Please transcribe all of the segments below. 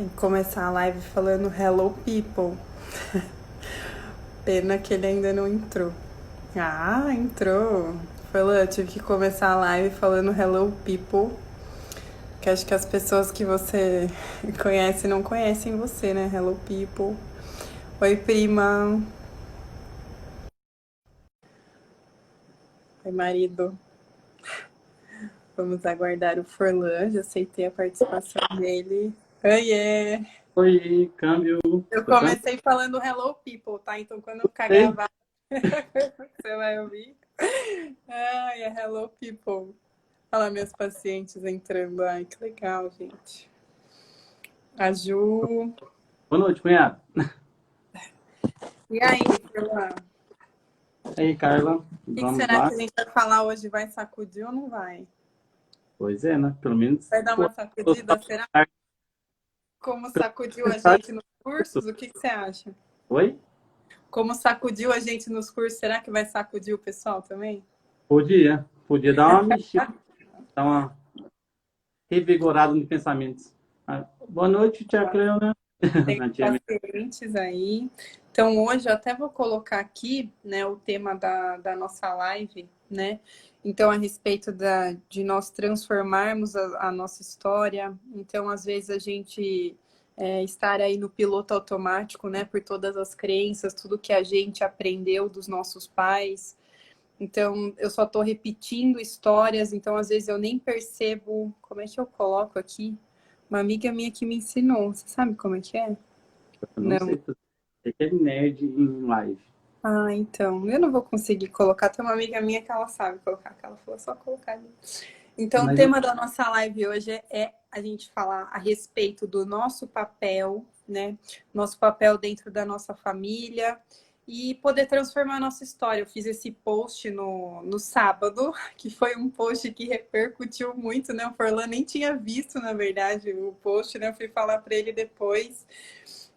Tem que começar a live falando hello people. Pena que ele ainda não entrou. Ah, entrou. Falou, eu tive que começar a live falando hello people. Que acho que as pessoas que você conhece não conhecem você, né? Hello people. Oi, prima. Oi, marido. Vamos aguardar o Forlan. Já aceitei a participação dele. Oiê! Oi, câmbio, Eu tocando? comecei falando hello people, tá? Então quando eu ficar Ei, gravado, você vai ouvir. Ai, é hello people. Olha lá meus pacientes entrando. Ai, que legal, gente. A Ju. boa noite, cunhado. E aí, Furlan? Aí, Carla, O que vamos será lá? que a gente vai falar hoje? Vai sacudir ou não vai? Pois é, né? Pelo menos Vai dar pô, uma tô só- sacudida? Será? Como sacudiu a mensagem. gente nos cursos? O que você acha? Oi? Como sacudiu a gente nos cursos, será que vai sacudir o pessoal também? Podia dar uma mexida, dar uma revigorada nos pensamentos. Boa noite, tia Cleona. Tem Não, tia, pacientes aí. Então, hoje eu até vou colocar aqui, né, o tema da nossa live, né? Então, a respeito de nós transformarmos a nossa história. Então, às vezes, a gente estar aí no piloto automático, né, por todas as crenças, tudo que a gente aprendeu dos nossos pais. Então, eu só estou repetindo histórias, então, às vezes, eu nem percebo. Como é que eu coloco aqui? Uma amiga minha que me ensinou. Você sabe como é que é? eu não Não. sei se você é nerd em live. Ah, então, eu não vou conseguir colocar. Tem uma amiga minha que ela sabe colocar, que ela falou só colocar ali. Então, o Mas eu, tema da nossa live hoje é a gente falar a respeito do nosso papel, né? Nosso papel dentro da nossa família e poder transformar a nossa história. Eu fiz esse post no sábado, que foi um post que repercutiu muito, né? O Forlan nem tinha visto, na verdade, o post, né? Eu fui falar para ele depois.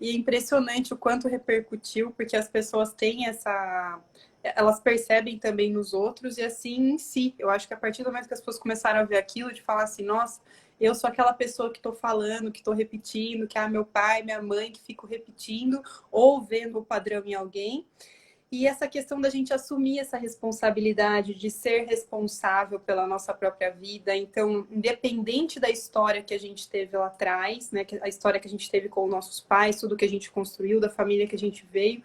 E é impressionante o quanto repercutiu, porque as pessoas têm essa. Elas percebem também nos outros e assim em si. Eu acho que a partir do momento que as pessoas começaram a ver aquilo, de falar assim, nossa, eu sou aquela pessoa que estou falando, que estou repetindo, que é meu pai, minha mãe, que fico repetindo, ou vendo o padrão em alguém. E essa questão da gente assumir essa responsabilidade de ser responsável pela nossa própria vida. Então, independente da história que a gente teve lá atrás, né, a história que a gente teve com os nossos pais, tudo que a gente construiu, da família que a gente veio,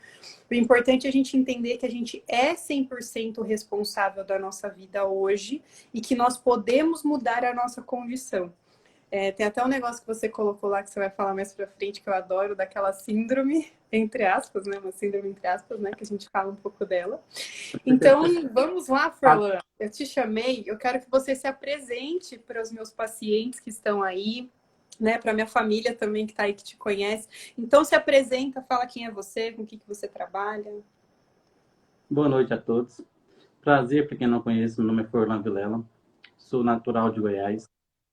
o importante é a gente entender que a gente é 100% responsável da nossa vida hoje e que nós podemos mudar a nossa condição. Tem até um negócio que você colocou lá que você vai falar mais pra frente que eu adoro, daquela síndrome, entre aspas, né? Uma síndrome entre aspas, né? Que a gente fala um pouco dela. Então, vamos lá, Furlan. Eu te chamei, eu quero que você se apresente para os meus pacientes que estão aí, né? Para minha família também que está aí, que te conhece. Então, se apresenta, fala quem é você, com o que você trabalha. boa noite a todos. Prazer, para quem não conhece, meu nome é Forlan Vilela. Sou natural de Goiás.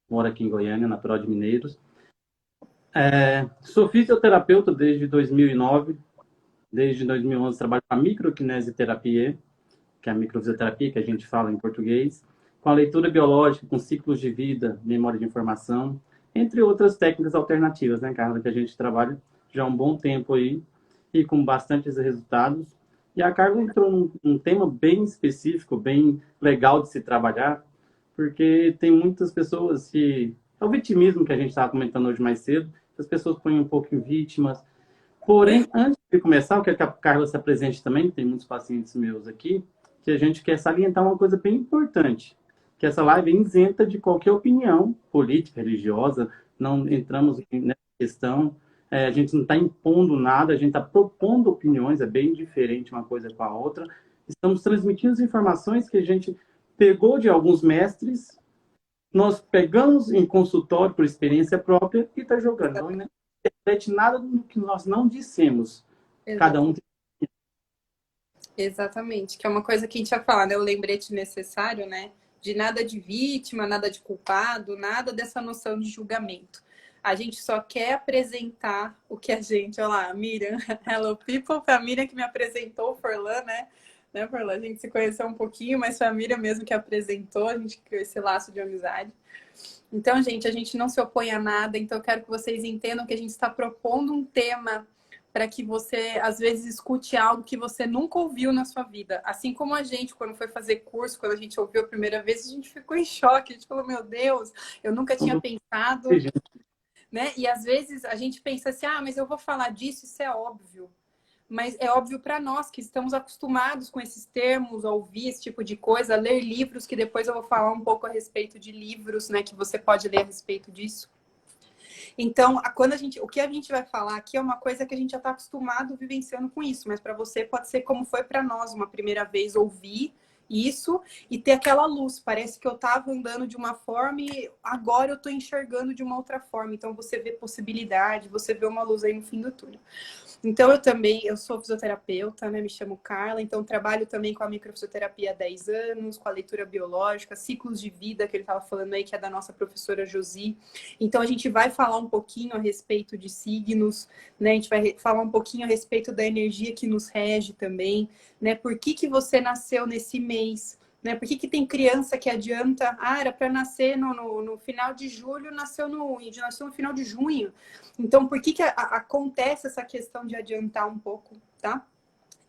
Moro aqui em Goiânia, natural de Mineiros. Sou fisioterapeuta desde 2009. Desde 2011 trabalho com a microquinesioterapia, que é a microfisioterapia que a gente fala em português, com a leitura biológica, com ciclos de vida, memória de informação, entre outras técnicas alternativas, né, Carla, que a gente trabalha já há um bom tempo aí e com bastantes resultados. E a Carla entrou num tema bem específico, bem legal de se trabalhar, porque tem muitas pessoas que... É o vitimismo que a gente estava comentando hoje mais cedo, as pessoas põem um pouco em vítimas. Porém, antes de começar, eu quero que a Carla se apresente também, tem muitos pacientes meus aqui, que a gente quer salientar uma coisa bem importante, que essa live é isenta de qualquer opinião política, religiosa, não entramos nessa questão, a gente não está impondo nada, a gente está propondo opiniões, é bem diferente uma coisa com a outra. Estamos transmitindo as informações que a gente pegou de alguns mestres, nós pegamos em consultório por experiência própria e está jogando. Não, né? Repete nada do que nós não dissemos. Cada um Exatamente. tem... Exatamente, que é uma coisa que a gente ia falar, né? O lembrete necessário, né? De nada de vítima, nada de culpado, nada dessa noção de julgamento. A gente só quer apresentar o que a gente, olha lá, a Miriam, hello people, foi a Miriam que me apresentou o Forlan, né, Forlan? A gente se conheceu um pouquinho, mas foi a Miriam mesmo que apresentou, a gente criou esse laço de amizade. Então, gente, a gente não se opõe a nada, então eu quero que vocês entendam que a gente está propondo um tema para que você, às vezes, escute algo que você nunca ouviu na sua vida. Assim como a gente, quando foi fazer curso, quando a gente ouviu a primeira vez, a gente ficou em choque. A gente falou, meu Deus, eu nunca tinha pensado, né? E às vezes a gente pensa assim, ah, mas eu vou falar disso, isso é óbvio. Mas é óbvio para nós que estamos acostumados com esses termos, a ouvir esse tipo de coisa, a ler livros, que depois eu vou falar um pouco a respeito de livros, né, que você pode ler a respeito disso. Então, o que a gente vai falar aqui é uma coisa que a gente já está acostumado vivenciando com isso, mas para você pode ser como foi para nós uma primeira vez ouvir isso e ter aquela luz. Parece que eu estava andando de uma forma e agora eu estou enxergando de uma outra forma. Então, você vê possibilidade, você vê uma luz aí no fim do túnel. Então, eu sou fisioterapeuta, né? Me chamo Carla, então trabalho também com a microfisioterapia há 10 anos, com a leitura biológica, ciclos de vida, que ele estava falando aí, que é da nossa professora Josi. Então, a gente vai falar um pouquinho a respeito de signos, né? A gente vai falar um pouquinho a respeito da energia que nos rege também, né? Por que que você nasceu nesse mês? Né? Por que que tem criança que adianta? Ah, era para nascer no final de julho, nasceu no final de junho. Então, por que que acontece essa questão de adiantar um pouco, tá?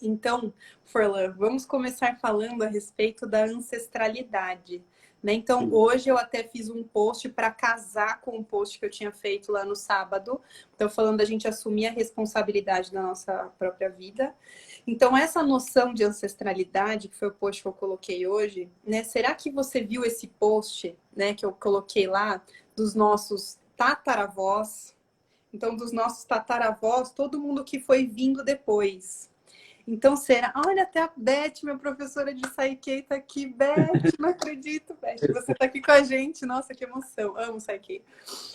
Então, Forlan, vamos começar falando a respeito da ancestralidade. Né? Então, hoje eu até fiz um post para casar com o post que eu tinha feito lá no sábado. Então, falando da gente assumir a responsabilidade da nossa própria vida. Então, essa noção de ancestralidade, que foi o post que eu coloquei hoje, né? Será que você viu esse post, né, que eu coloquei lá, dos nossos tataravós? Então, dos nossos tataravós, todo mundo que foi vindo depois. Então, será? Olha, até a Beth, minha professora de Saikei, tá aqui. Beth, não acredito, Beth. Você tá aqui com a gente. Nossa, que emoção. Amo Saikei.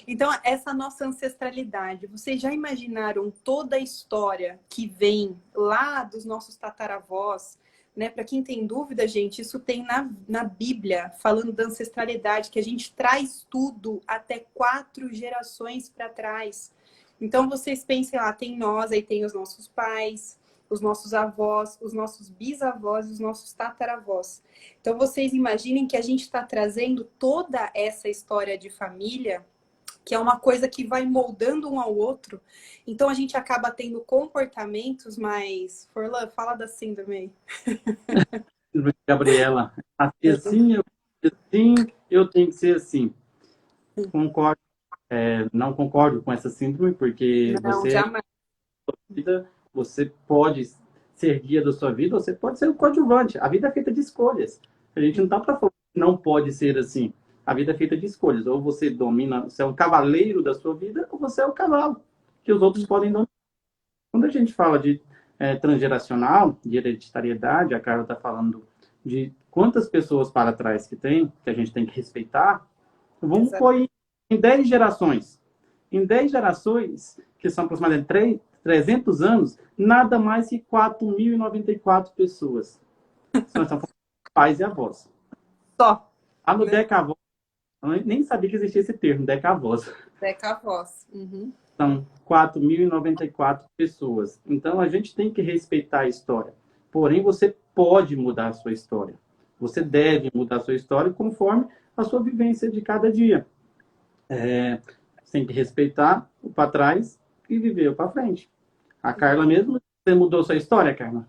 Então, essa nossa ancestralidade. Vocês já imaginaram toda a história que vem lá dos nossos tataravós? Né? Para quem tem dúvida, gente, isso tem na Bíblia, falando da ancestralidade, que a gente traz tudo até 4 gerações para trás. Então, vocês pensem lá, tem nós, aí tem os nossos pais, os nossos avós, os nossos bisavós e os nossos tataravós. Então, vocês imaginem que a gente está trazendo toda essa história de família, que é uma coisa que vai moldando um ao outro. Então, a gente acaba tendo comportamentos mais... Forlan, fala da síndrome aí. Gabriela, assim, eu tenho que ser assim. Concordo, não concordo com essa síndrome, porque Não, jamais. você pode ser guia da sua vida, você pode ser o coadjuvante. A vida é feita de escolhas. A gente não está para falar que não pode ser assim. A vida é feita de escolhas. Ou você domina, você é um cavaleiro da sua vida, ou você é o cavalo, que os outros podem dominar. Quando a gente fala de transgeracional, de hereditariedade, a Carla está falando de quantas pessoas para trás que a gente tem que respeitar. Vamos pôr em 10 gerações. Em 10 gerações, que são aproximadamente 300 anos, nada mais que 4.094 pessoas. São pais e avós. Só. A no Decavós, eu nem sabia que existia esse termo, Decavós. Decavós. Uhum. São 4.094 pessoas. Então, a gente tem que respeitar a história. Porém, você pode mudar a sua história. Você deve mudar a sua história conforme a sua vivência de cada dia. Você tem que respeitar o para trás e viver o para frente. A Carla mesmo, você mudou sua história, Carla?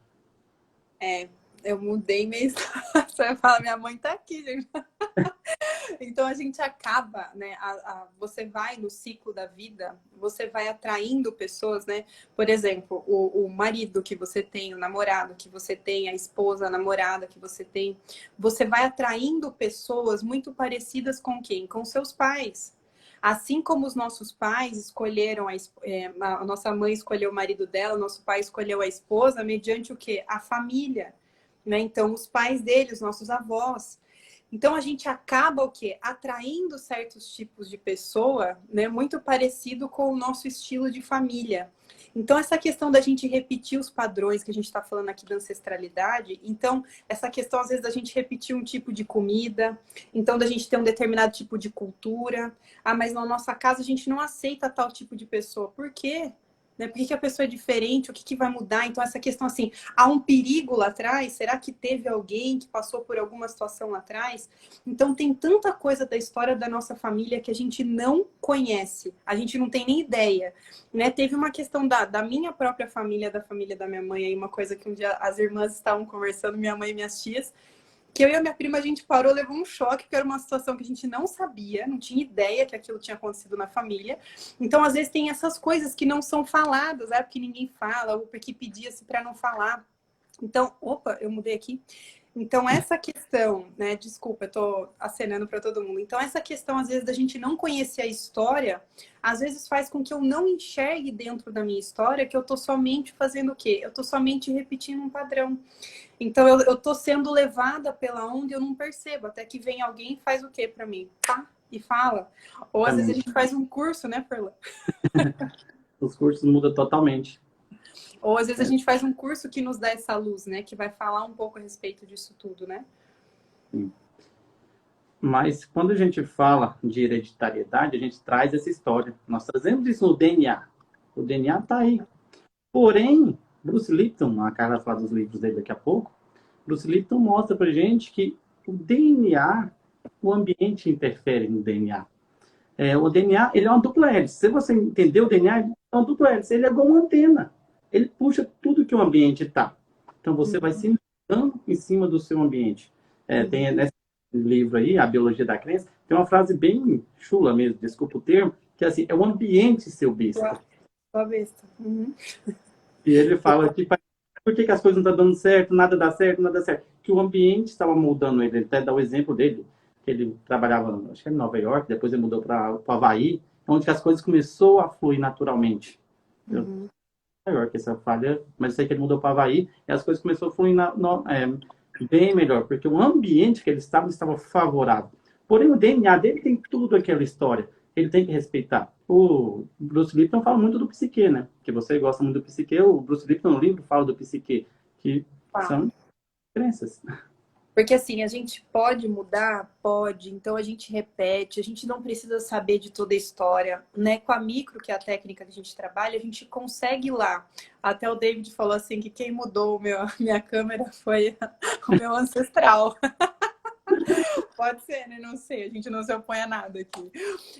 Eu mudei minha história. Você vai falar, minha mãe tá aqui, gente. Então a gente acaba, né? Você vai no ciclo da vida, você vai atraindo pessoas, né? Por exemplo, o marido que você tem, o namorado que você tem, a esposa, a namorada que você tem, você vai atraindo pessoas muito parecidas com quem? Com seus pais. Assim como os nossos pais escolheram, a nossa mãe escolheu o marido dela, o nosso pai escolheu a esposa, mediante o quê? A família. Né? Então, os pais dele, os nossos avós. Então, a gente acaba o quê? Atraindo certos tipos de pessoa, né? Muito parecido com o nosso estilo de família. Então, essa questão da gente repetir os padrões que a gente está falando aqui da ancestralidade, então, essa questão, às vezes, da gente repetir um tipo de comida, então, da gente ter um determinado tipo de cultura. Ah, mas na nossa casa a gente não aceita tal tipo de pessoa. Por quê? Né? Por que que a pessoa é diferente? O que que vai mudar? Então, essa questão assim, há um perigo lá atrás? Será que teve alguém que passou por alguma situação lá atrás? Então, tem tanta coisa da história da nossa família que a gente não conhece, a gente não tem nem ideia. Né? Teve uma questão da minha própria família, da família da minha mãe, aí uma coisa que um dia as irmãs estavam conversando, minha mãe e minhas tias, que eu e a minha prima, a gente parou, levou um choque, porque era uma situação que a gente não sabia, não tinha ideia que aquilo tinha acontecido na família. Então, às vezes, tem essas coisas que não são faladas, né? Porque ninguém fala, ou porque pedia-se para não falar. Então, opa, eu mudei aqui. Então, essa questão, né? Desculpa, eu tô acenando para todo mundo. Então, essa questão, às vezes, da gente não conhecer a história, às vezes faz com que eu não enxergue dentro da minha história que eu tô somente fazendo o quê? Eu tô somente repetindo um padrão. Então, eu tô sendo levada pela onda e eu não percebo. Até que vem alguém e faz o quê para mim? Tá? E fala. Ou, às vezes, a gente faz um curso, né, Perla? Os cursos mudam totalmente. Ou às vezes a gente faz um curso que nos dá essa luz, né? Que vai falar um pouco a respeito disso tudo, né? Sim. Mas quando a gente fala de hereditariedade, a gente traz essa história. Nós trazemos isso no DNA. O DNA está aí. Porém, Bruce Lipton, a Carla vai falar dos livros dele daqui a pouco, Bruce Lipton mostra pra gente que o DNA, o ambiente interfere no DNA. O DNA, ele é uma dupla hélice. Se você entender o DNA, ele é uma dupla hélice. Ele é igual uma antena. Ele puxa tudo que o ambiente está. Então, você vai se mudando em cima do seu ambiente. Tem nesse livro aí, A Biologia da Crença, tem uma frase bem chula mesmo, desculpa o termo, que é assim, é o ambiente seu besta. Sua besta. Uhum. E ele fala que por que as coisas não estão dando certo, nada dá certo, nada dá certo. Que o ambiente estava moldando ele. Ele até dá o exemplo dele, que ele trabalhava, acho que em Nova York, depois ele mudou para o Havaí, onde as coisas começou a fluir naturalmente. Uhum. Nova York, essa falha, mas eu sei que ele mudou para o Havaí e as coisas começaram a fluir bem melhor, porque o ambiente que ele estava favorável. Porém, o DNA dele tem tudo aquela história. Ele tem que respeitar. O Bruce Lipton fala muito do psique, né? Que você gosta muito do psique. O Bruce Lipton, no livro, fala do psique, que são crenças. Porque assim, a gente pode mudar? Pode. Então a gente repete, a gente não precisa saber de toda a história, né? Com a micro, que é a técnica que a gente trabalha, a gente consegue ir lá. Até o David falou assim que quem mudou minha câmera foi o meu ancestral. Pode ser, né? Não sei, a gente não se opõe a nada aqui.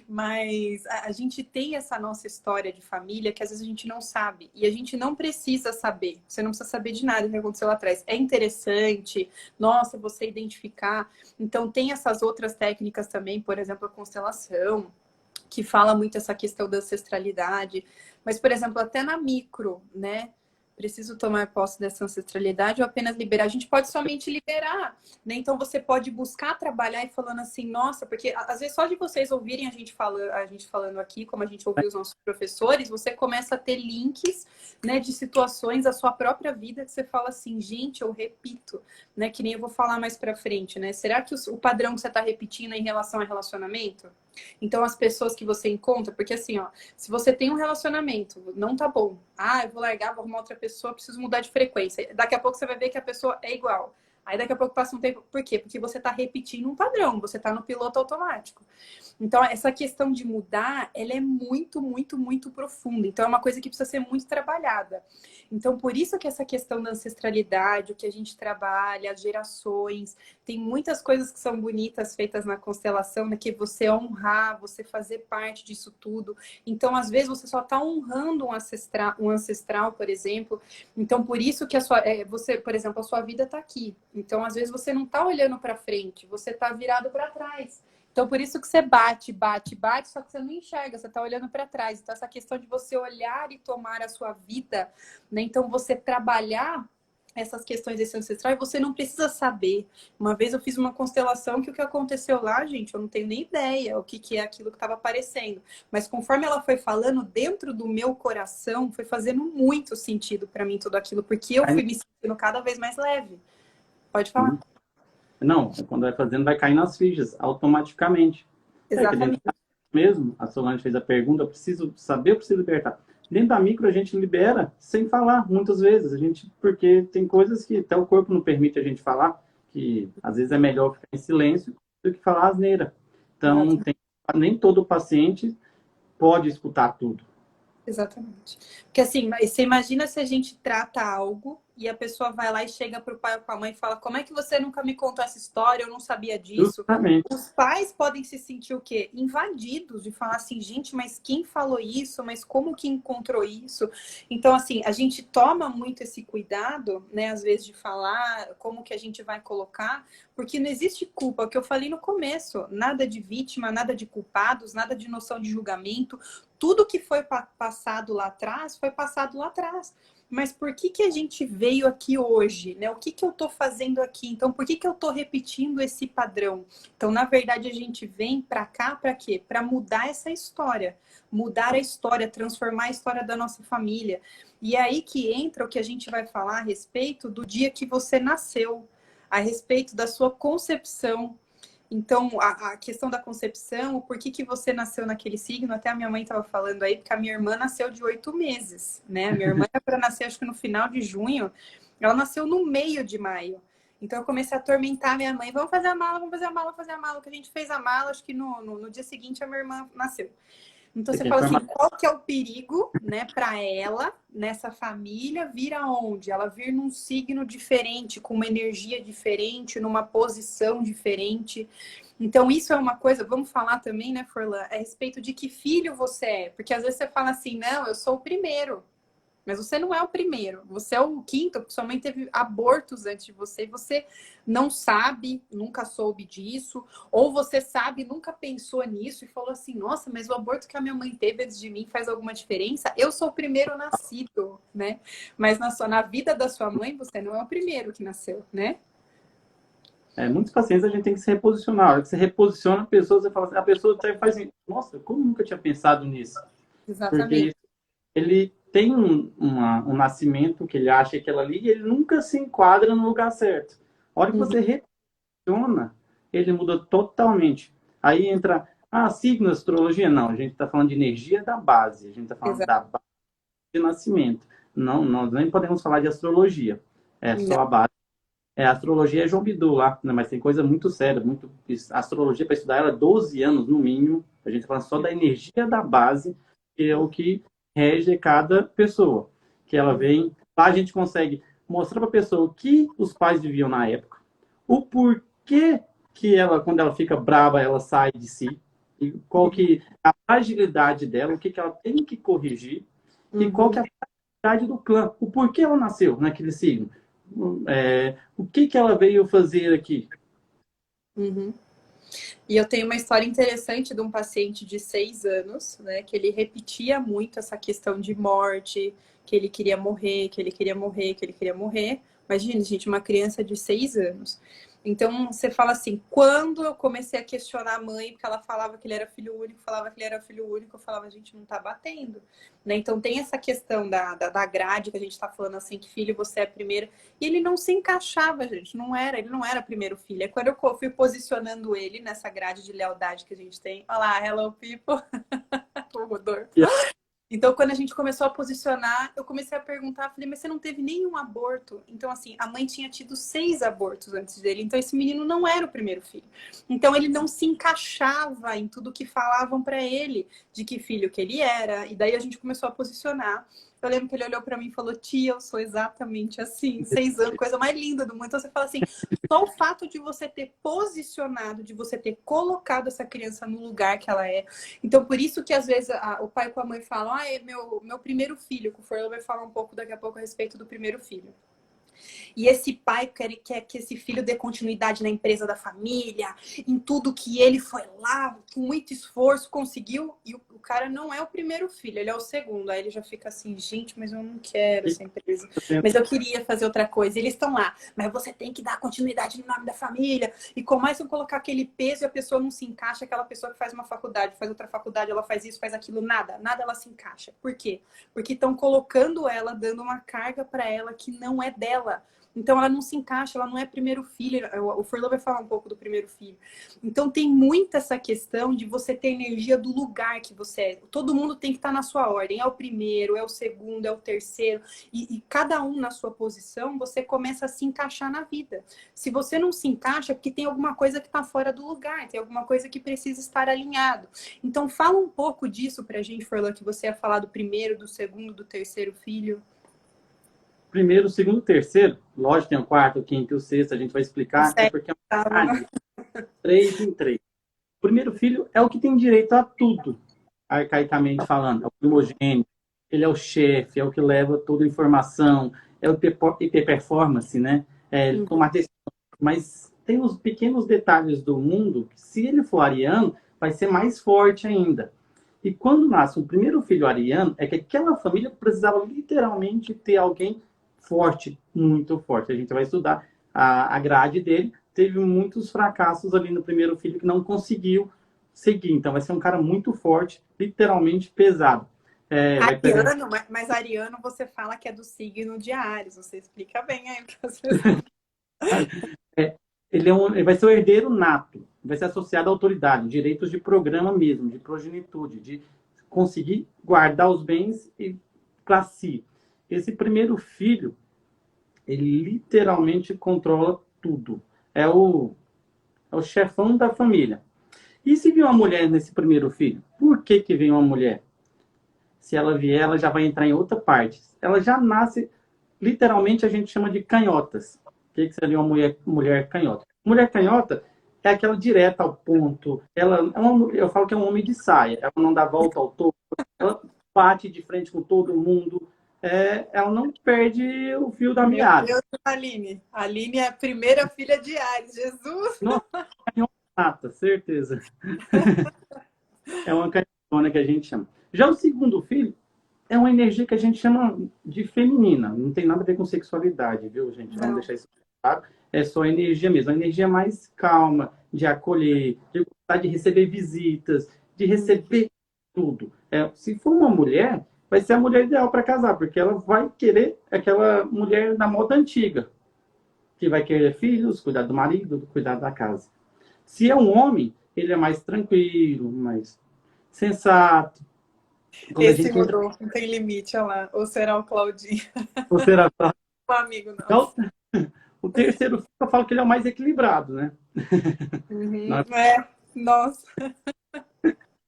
Mas a gente tem essa nossa história de família que às vezes a gente não sabe. E a gente não precisa saber. Você não precisa saber de nada que aconteceu lá atrás. É interessante, nossa, você identificar. Então, tem essas outras técnicas também, por exemplo, a constelação, que fala muito essa questão da ancestralidade. Mas, por exemplo, até na micro, né? Preciso tomar posse dessa ancestralidade ou apenas liberar? A gente pode somente liberar, né? Então você pode buscar trabalhar e falando assim, nossa, porque às vezes só de vocês ouvirem a gente falando aqui, como a gente ouviu os nossos professores, você começa a ter links, né, de situações da sua própria vida que você fala assim, gente, eu repito, né? Que nem eu vou falar mais pra frente, né? Será que o padrão que você tá repetindo é em relação a relacionamento? Então, as pessoas que você encontra, porque assim, ó, se você tem um relacionamento, não tá bom. Ah, eu vou largar, vou arrumar outra pessoa, preciso mudar de frequência. Daqui a pouco você vai ver que a pessoa é igual. Aí daqui a pouco passa um tempo. Por quê? Porque você tá repetindo um padrão, você tá no piloto automático. Então, essa questão de mudar, ela é muito, muito, muito profunda. Então, é uma coisa que precisa ser muito trabalhada. Então, por isso que essa questão da ancestralidade, o que a gente trabalha, as gerações, tem muitas coisas que são bonitas feitas na constelação, né? Que você honrar, você fazer parte disso tudo. Então, às vezes, você só está honrando um ancestral, por exemplo. Então, por isso que você, por exemplo, a sua vida está aqui. Então, às vezes, você não está olhando para frente, você está virado para trás. Então, por isso que você bate, bate, bate, só que você não enxerga, você está olhando para trás. Então, essa questão de você olhar e tomar a sua vida, né? Então, você trabalhar essas questões desse ancestral, você não precisa saber. Uma vez eu fiz uma constelação que o que aconteceu lá, gente, eu não tenho nem ideia o que é aquilo que estava aparecendo. Mas conforme ela foi falando, dentro do meu coração, foi fazendo muito sentido para mim tudo aquilo, porque eu fui me sentindo cada vez mais leve. Pode falar. Não, quando vai fazendo, vai cair nas fichas, automaticamente. Exatamente. Mesmo, a Solange fez a pergunta, eu preciso saber, eu preciso libertar. Dentro da micro, a gente libera sem falar, muitas vezes. Porque tem coisas que até o corpo não permite a gente falar, que às vezes é melhor ficar em silêncio do que falar asneira. Então, nem todo paciente pode escutar tudo. Exatamente. Porque assim, você imagina se a gente trata algo e a pessoa vai lá e chega para o pai ou para a mãe e fala: como é que você nunca me contou essa história? Eu não sabia disso. Justamente. Os pais podem se sentir o quê? Invadidos, de falar assim, gente, mas quem falou isso? Mas como que encontrou isso? Então, assim, a gente toma muito esse cuidado, né, às vezes, de falar como que a gente vai colocar, porque não existe culpa, é o que eu falei no começo, nada de vítima, nada de culpados, nada de noção de julgamento. Tudo que foi passado lá atrás, foi passado lá atrás. Mas por que que a gente veio aqui hoje, né? O que que eu estou fazendo aqui? Então, por que que eu estou repetindo esse padrão? Então, na verdade, a gente vem para cá para quê? Para mudar essa história, mudar a história, transformar a história da nossa família. E é aí que entra o que a gente vai falar a respeito do dia que você nasceu, a respeito da sua concepção. Então, a questão da concepção, o porquê que você nasceu naquele signo, até a minha mãe estava falando aí, porque a minha irmã nasceu de 8 meses, né? A minha irmã era para nascer, acho que no final de junho, ela nasceu no meio de maio. Então, eu comecei a atormentar minha mãe, vamos fazer a mala, vamos fazer a mala, vamos fazer a mala, que a gente fez a mala, acho que no dia seguinte a minha irmã nasceu. Então você Porque fala foi assim, uma... qual que é o perigo, né, para ela nessa família vir aonde? Ela vir num signo diferente, com uma energia diferente, numa posição diferente. Então isso é uma coisa, vamos falar também, né, Forlan, a respeito de que filho você é, porque às vezes você fala assim, não, eu sou o primeiro. Mas você não é o primeiro, você é o quinto, porque sua mãe teve abortos antes de você e você não sabe, nunca soube disso, ou você sabe, nunca pensou nisso e falou assim: nossa, mas o aborto que a minha mãe teve antes de mim faz alguma diferença? Eu sou o primeiro nascido, né? Mas na vida da sua mãe, você não é o primeiro que nasceu, né? Muitos pacientes a gente tem que se reposicionar. A hora que você reposiciona a pessoa, você fala assim, a pessoa até faz assim, nossa, como nunca tinha pensado nisso? Exatamente. Porque ele tem um nascimento que ele acha que aquela ali e ele nunca se enquadra no lugar certo. A hora que Uhum. você reposiciona, ele muda totalmente. Aí entra, signo, astrologia. Não, a gente está falando de energia da base. A gente está falando Exato. da base de nascimento. Não, nós nem podemos falar de astrologia. É Não. só a base. A astrologia é João Bidu lá, né? Mas tem coisa muito séria, muito. A astrologia, para estudar ela, 12 anos no mínimo. A gente fala só da energia da base, que é o que rege cada pessoa. Que ela vem. Lá a gente consegue mostrar para a pessoa o que os pais viviam na época, o porquê que ela, quando ela fica brava, ela sai de si, e qual que é a fragilidade dela, o que, que ela tem que corrigir, e qual que Uhum. é a fragilidade do clã, o porquê ela nasceu naquele signo. O que que ela veio fazer aqui? Uhum. E eu tenho uma história interessante de um paciente de 6 anos, né? Que ele repetia muito essa questão de morte, que ele queria morrer, que ele queria morrer, que ele queria morrer. Imagina, gente, uma criança de 6 anos. Então, você fala assim, quando eu comecei a questionar a mãe, porque ela falava que ele era filho único, falava que ele era filho único, eu falava, gente, não tá batendo, né? Então, tem essa questão da grade, que a gente tá falando assim, que filho você é primeiro, e ele não se encaixava, gente. Ele não era primeiro filho. É quando eu fui posicionando ele nessa grade de lealdade que a gente tem. Olha lá, hello people. O Rodolfo. Então, quando a gente começou a posicionar, eu comecei a perguntar, falei, mas você não teve nenhum aborto? Então, assim, a mãe tinha tido 6 abortos antes dele. Então, esse menino não era o primeiro filho. Então, ele não se encaixava em tudo que falavam para ele, de que filho que ele era. E daí a gente começou a posicionar. Eu lembro que ele olhou para mim e falou, tia, eu sou exatamente assim, 6 anos, coisa mais linda do mundo. Então, você fala assim, só o fato de você ter posicionado, de você ter colocado essa criança no lugar que ela é. Então, por isso que às vezes o pai com a mãe falam, é meu primeiro filho, que o Forlan vai falar um pouco daqui a pouco a respeito do primeiro filho. E esse pai quer que esse filho dê continuidade na empresa da família, em tudo que ele foi lá, com muito esforço, conseguiu. E o cara não é o primeiro filho, ele é o segundo. Aí ele já fica assim, gente, mas eu não quero essa empresa. Mas eu queria fazer outra coisa. E eles estão lá, mas você tem que dar continuidade no nome da família. E começam a colocar aquele peso e a pessoa não se encaixa. Aquela pessoa que faz uma faculdade, faz outra faculdade, ela faz isso, faz aquilo, nada ela se encaixa. Por quê? Porque estão colocando ela, dando uma carga para ela que não é dela. Então ela não se encaixa, ela não é primeiro filho. O Furlan vai falar um pouco do primeiro filho. Então tem muito essa questão de você ter energia do lugar que você é. Todo mundo tem que estar na sua ordem. É o primeiro, é o segundo, é o terceiro. E cada um na sua posição, você começa a se encaixar na vida. Se você não se encaixa, é porque tem alguma coisa que está fora do lugar, tem alguma coisa que precisa estar alinhado. Então fala um pouco disso pra gente, Furlan, que você ia falar do primeiro, do segundo, do terceiro filho. Primeiro, segundo, terceiro, lógico, tem o quarto, o quinto e o sexto, a gente vai explicar, é porque é uma unidade, 3 em 3. O primeiro filho é o que tem direito a tudo, arcaicamente falando, é o primogênito, ele é o chefe, é o que leva toda a informação, é o ter performance, né? É, ele tomar decisão. Mas tem os pequenos detalhes do mundo que, se ele for ariano, vai ser mais forte ainda. E quando nasce o primeiro filho ariano, é que aquela família precisava literalmente ter alguém forte, muito forte. A gente vai estudar a grade dele. Teve muitos fracassos ali no primeiro filho que não conseguiu seguir. Então vai ser um cara muito forte, literalmente pesado. Vai pegar... Ariano, mas Ariano você fala que é do signo de Áries. Você explica bem aí para as pessoas. Ele vai ser o herdeiro nato, vai ser associado à autoridade, direitos de programa mesmo, de progenitude, de conseguir guardar os bens e para si. Esse primeiro filho, ele literalmente controla tudo. É o chefão da família. E se vier uma mulher nesse primeiro filho? Por que vem uma mulher? Se ela vier, ela já vai entrar em outra parte. Ela já nasce, literalmente a gente chama de canhotas. O que seria uma mulher canhota? Mulher canhota é aquela direta ao ponto. Eu falo que é um homem de saia. Ela não dá volta ao todo. Ela bate de frente com todo mundo. Ela não perde o fio da Meu meada. Deus, Aline. Aline é a primeira filha de Áries. Jesus! Nossa, canhota, certeza. É uma canhotona que a gente chama. Já o segundo filho é uma energia que a gente chama de feminina. Não tem nada a ver com sexualidade, viu, gente? Vamos deixar isso claro. É só energia mesmo. A energia mais calma, de acolher, de gostar de receber visitas, de receber tudo. Se for uma mulher, vai ser a mulher ideal para casar, porque ela vai querer aquela mulher da moda antiga, que vai querer filhos, cuidar do marido, cuidar da casa. Se é um homem, ele é mais tranquilo, mais sensato. Quando a Esse gente entra... mudou, não tem limite, olha lá. Ou será o Claudinho? Ou será Um amigo então, nosso. o terceiro filho, eu falo que ele é o mais equilibrado, né? Uhum. Nossa.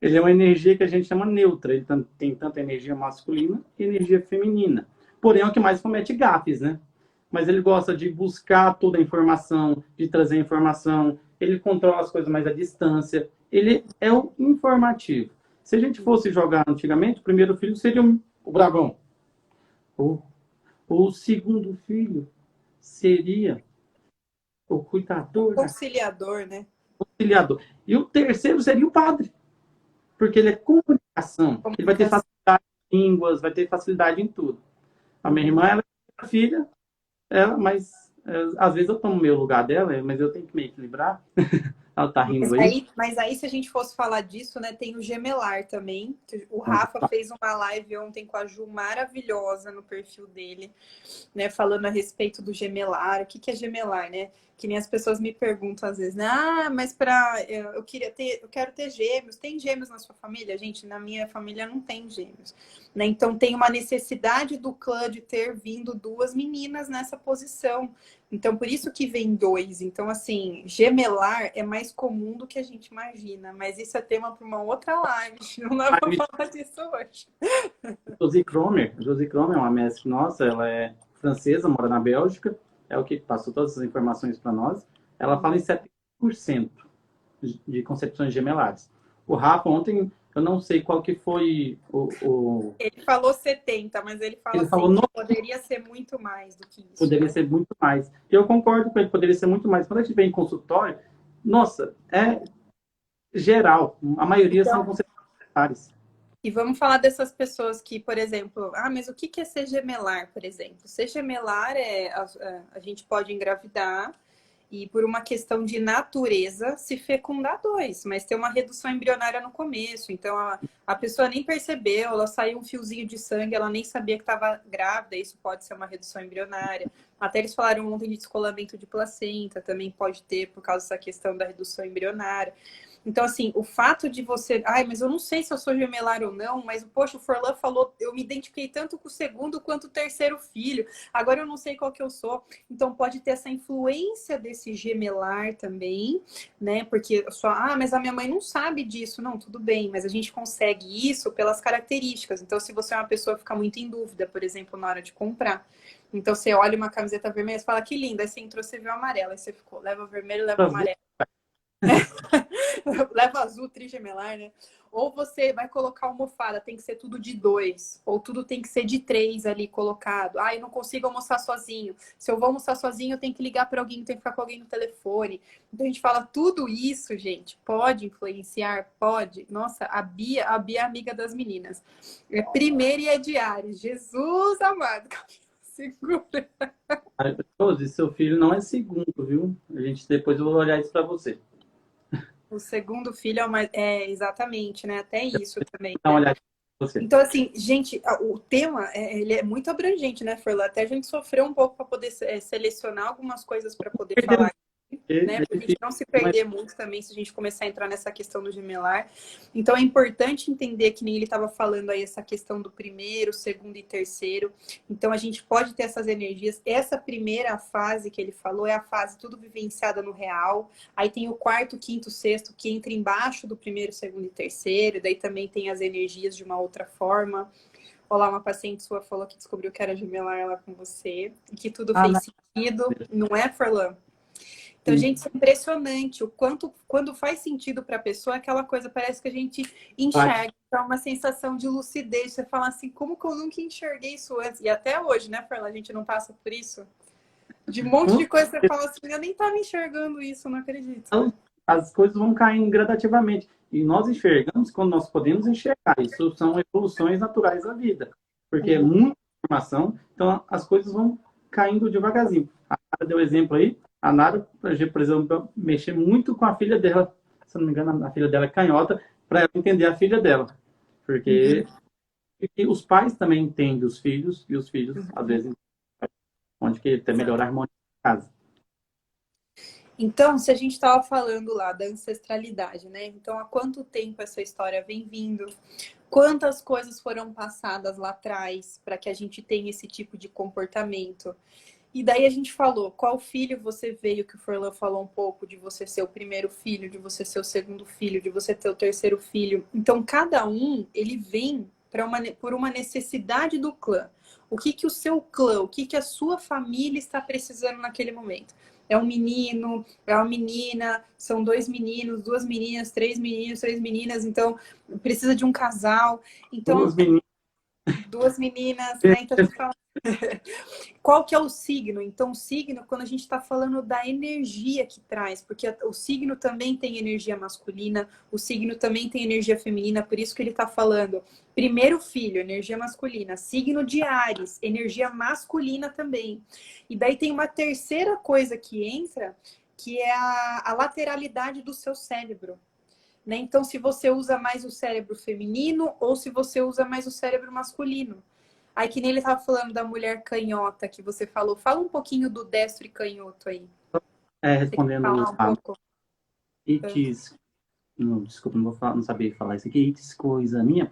Ele é uma energia que a gente chama neutra. Ele tem tanta energia masculina e energia feminina. Porém, é o que mais comete gafes, né? Mas ele gosta de buscar toda a informação, de trazer informação. Ele controla as coisas mais à distância. Ele é o informativo. Se a gente fosse jogar antigamente, o primeiro filho seria o Brabão. O segundo filho seria o cuidador, Conciliador, né? auxiliador. E o terceiro seria o padre, porque ele é comunicação. Ele vai ter facilidade em línguas, vai ter facilidade em tudo. A minha irmã, ela é filha, mas às vezes eu tomo o meu lugar dela, mas eu tenho que me equilibrar. Ela tá rindo aí. Mas aí, se a gente fosse falar disso, né, tem o gemelar também. O Rafa fez uma live ontem com a Ju maravilhosa no perfil dele, né, falando a respeito do gemelar. O que é gemelar, né? Que nem as pessoas me perguntam às vezes, né? Mas eu quero ter gêmeos. Tem gêmeos na sua família? Gente, na minha família não tem gêmeos, né? Então tem uma necessidade do clã de ter vindo duas meninas nessa posição. Então, por isso que vem dois. Então, assim, gemelar é mais comum do que a gente imagina. Mas isso é tema para uma outra live. Não dá para falar disso hoje. Josie Cromer é uma mestre nossa, ela é francesa, mora na Bélgica, é o que passou todas as informações para nós. Ela fala em 70% de concepções gemelares. O Rafa, ontem, eu não sei qual que foi Ele falou 70, mas ele fala ele assim, falou, que poderia ser muito mais do que isso. Poderia ser muito mais. E eu concordo com ele, poderia ser muito mais. Quando a gente vem em consultório, nossa, é geral. A maioria são conceptuais. E vamos falar dessas pessoas que, por exemplo, mas o que é ser gemelar, por exemplo? Ser gemelar a gente pode engravidar E por uma questão de natureza, se fecundar dois, mas tem uma redução embrionária no começo. Então, a pessoa nem percebeu, ela saiu um fiozinho de sangue, ela nem sabia que estava grávida, isso pode ser uma redução embrionária. Até eles falaram ontem de descolamento de placenta, também pode ter por causa dessa questão da redução embrionária. Então, assim, o fato de você... Ai, mas eu não sei se eu sou gemelar ou não, mas, poxa, o Forlan falou, eu me identifiquei tanto com o segundo quanto o terceiro filho. Agora eu não sei qual que eu sou. Então, pode ter essa influência desse gemelar também, né? Porque só, mas a minha mãe não sabe disso. Não, tudo bem, mas a gente consegue isso pelas características. Então, se você é uma pessoa que fica muito em dúvida, por exemplo, na hora de comprar. Então, você olha uma camiseta vermelha e fala, que linda. Aí você entrou, você viu amarela. Aí você ficou, leva vermelho, leva amarelo. Leva azul, trigemelar, né? Ou você vai colocar almofada, tem que ser tudo de 2, ou tudo tem que ser de 3 ali colocado. Eu não consigo almoçar sozinho. Se eu vou almoçar sozinho, eu tenho que ligar para alguém, tenho que ficar com alguém no telefone. Então a gente fala tudo isso, gente, pode influenciar, pode. Nossa, a Bia é amiga das meninas. É primeira e é diária. Jesus amado. Segura. Rose, seu filho não é segundo, viu? A gente depois eu vou olhar isso para você. O segundo filho é uma... É, exatamente, né? Até isso também, Dá uma né? olhada para você. Então, assim, gente, o tema, ele é muito abrangente, né, Forlan? Até a gente sofreu um pouco para poder selecionar algumas coisas para poder falar, né? Pra gente não se perder muito também se a gente começar a entrar nessa questão do gemelar. Então, é importante entender que nem ele estava falando aí, essa questão do primeiro, segundo e terceiro. Então, a gente pode ter essas energias. Essa primeira fase que ele falou é a fase tudo vivenciada no real. Aí tem o quarto, quinto, sexto, que entra embaixo do primeiro, segundo e terceiro. Daí também tem as energias de uma outra forma. Olá, uma paciente sua falou que descobriu que era gemelar lá com você. E que tudo fez sentido. Não é, Forlan? Então, gente, isso é impressionante o quanto, quando faz sentido para a pessoa, aquela coisa parece que a gente enxerga, é uma sensação de lucidez. Você fala assim, como que eu nunca enxerguei isso antes? E até hoje, né, Ferla, a gente não passa por isso? De um monte de coisa, você fala assim, eu nem estava enxergando isso, não acredito. Então, as coisas vão caindo gradativamente. E nós enxergamos quando nós podemos enxergar. Isso são evoluções naturais da vida. Porque é muita informação, então as coisas vão caindo devagarzinho. A Nara deu exemplo aí. A Nara, por exemplo, mexer muito com a filha dela. Se não me engano, a filha dela é canhota, para ela entender a filha dela. Porque os pais também entendem os filhos, e os filhos, às vezes, onde que até melhorar a harmonia da casa. Então, se a gente estava falando lá da ancestralidade, né? Então, há quanto tempo essa história vem vindo? Quantas coisas foram passadas lá atrás para que a gente tenha esse tipo de comportamento? E daí a gente falou, qual filho você veio, que o Forlan falou um pouco, de você ser o primeiro filho, de você ser o segundo filho, de você ter o terceiro filho. Então, cada um, ele vem por uma necessidade do clã. O que que o seu clã, o que que a sua família está precisando naquele momento? É um menino, é uma menina, são 2 meninos, 2 meninas, 3 meninos, 3 meninas, então precisa de um casal. Então, 2 meninas, né? Então a gente fala... Qual que é o signo? Então, o signo, quando a gente está falando da energia que traz, porque o signo também tem energia masculina, o signo também tem energia feminina, por isso que ele está falando. Primeiro filho, energia masculina. Signo de Áries, energia masculina também. E daí tem uma terceira coisa que entra, que é a lateralidade do seu cérebro. Né? Então, se você usa mais o cérebro feminino ou se você usa mais o cérebro masculino. Aí que nem ele estava falando da mulher canhota que você falou. Fala um pouquinho do destro e canhoto aí. Respondendo um pouco. Itis, desculpa, não vou falar, não sabia falar isso aqui. Itis, coisa minha.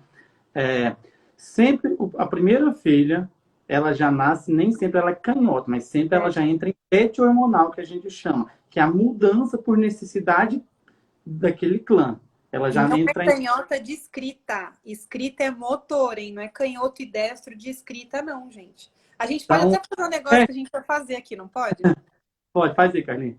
Sempre a primeira filha, ela já nasce, nem sempre ela é canhota, mas sempre ela já entra em pet hormonal, que a gente chama, que é a mudança por necessidade daquele clã. Ela já não entra é canhota de escrita. Escrita é motor, hein? Não é canhoto e destro de escrita, não, gente. A gente pode até fazer um negócio que a gente vai fazer aqui, não pode? Pode, faz aí, Carlinhos.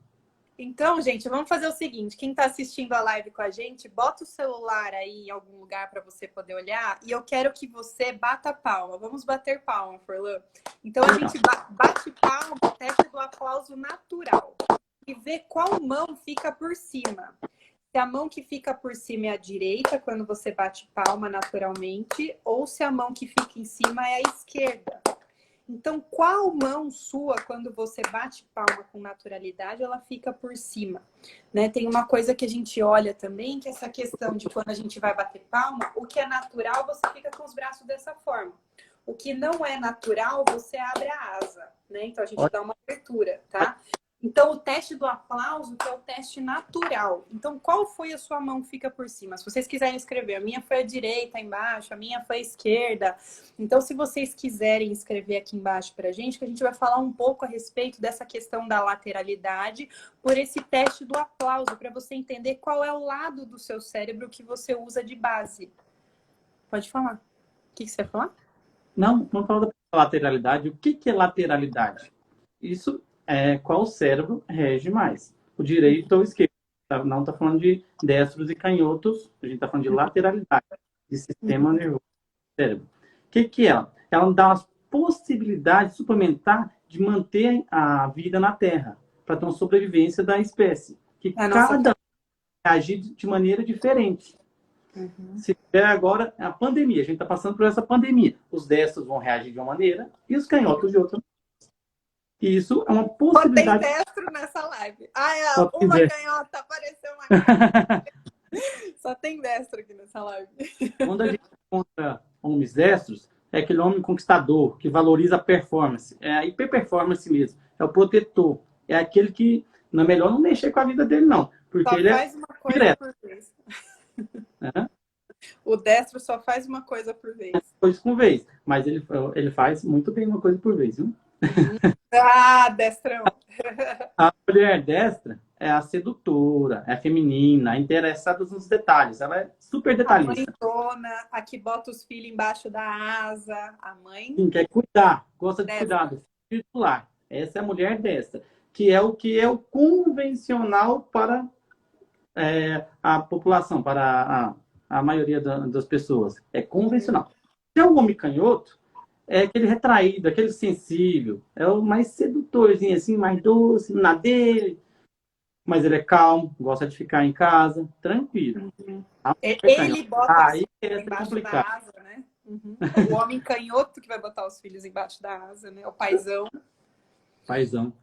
Então, gente, vamos fazer o seguinte. Quem está assistindo a live com a gente, bota o celular aí em algum lugar para você poder olhar. E eu quero que você bata palma. Vamos bater palma, Forlan. Então, a gente bate palma, teste do aplauso natural. E vê qual mão fica por cima. Se a mão que fica por cima é a direita, quando você bate palma naturalmente, ou se a mão que fica em cima é a esquerda. Então, qual mão sua, quando você bate palma com naturalidade, ela fica por cima, né? Tem uma coisa que a gente olha também, que é essa questão de quando a gente vai bater palma, o que é natural, você fica com os braços dessa forma. O que não é natural, você abre a asa, né? Então, a gente dá uma abertura, tá? Então, o teste do aplauso, que é o teste natural. Então, qual foi a sua mão que fica por cima? Se vocês quiserem escrever, a minha foi a direita embaixo, a minha foi a esquerda. Então, se vocês quiserem escrever aqui embaixo pra gente, que a gente vai falar um pouco a respeito dessa questão da lateralidade, por esse teste do aplauso, para você entender qual é o lado do seu cérebro que você usa de base. Pode falar. O que você vai falar? Não, vamos falar da lateralidade. O que é lateralidade? Isso é qual cérebro rege mais, o direito ou o esquerdo. Não está falando de destros e canhotos, a gente está falando de lateralidade, de sistema nervoso do cérebro. O que é ela? Ela dá uma possibilidade suplementar de manter a vida na Terra, para ter uma sobrevivência da espécie, que cada um agir de maneira diferente. Se tiver agora a pandemia, a gente está passando por essa pandemia. Os destros vão reagir de uma maneira e os canhotos de outra. E isso é uma possibilidade. Só tem destro nessa live. Uma canhota, apareceu uma canhota. Só tem destro aqui nessa live. Quando a gente encontra homens destros, é aquele homem conquistador, que valoriza a performance. É a hiperperformance mesmo. É o protetor. É aquele que não é melhor não mexer com a vida dele, não. Porque só ele faz uma coisa direto. Por vez. O destro só faz uma coisa por vez. Coisa por vez. Mas ele faz muito bem uma coisa por vez, viu? Destrão. A mulher destra é a sedutora, é a feminina, interessada nos detalhes. Ela é super detalhista. A mãezona, a que bota os filhos embaixo da asa. A mãe. Sim, quer cuidar, gosta de cuidar do filho titular. Essa é a mulher destra. Que é o convencional para a população, para a maioria das pessoas. É convencional. Já o homem canhoto é aquele retraído, aquele sensível, é o mais sedutorzinho, assim, mais doce, na dele. Mas ele é calmo, gosta de ficar em casa, tranquilo. Ele bota os filhos embaixo da asa, né? O homem canhoto que vai botar os filhos embaixo da asa, né? O paizão. Paizão.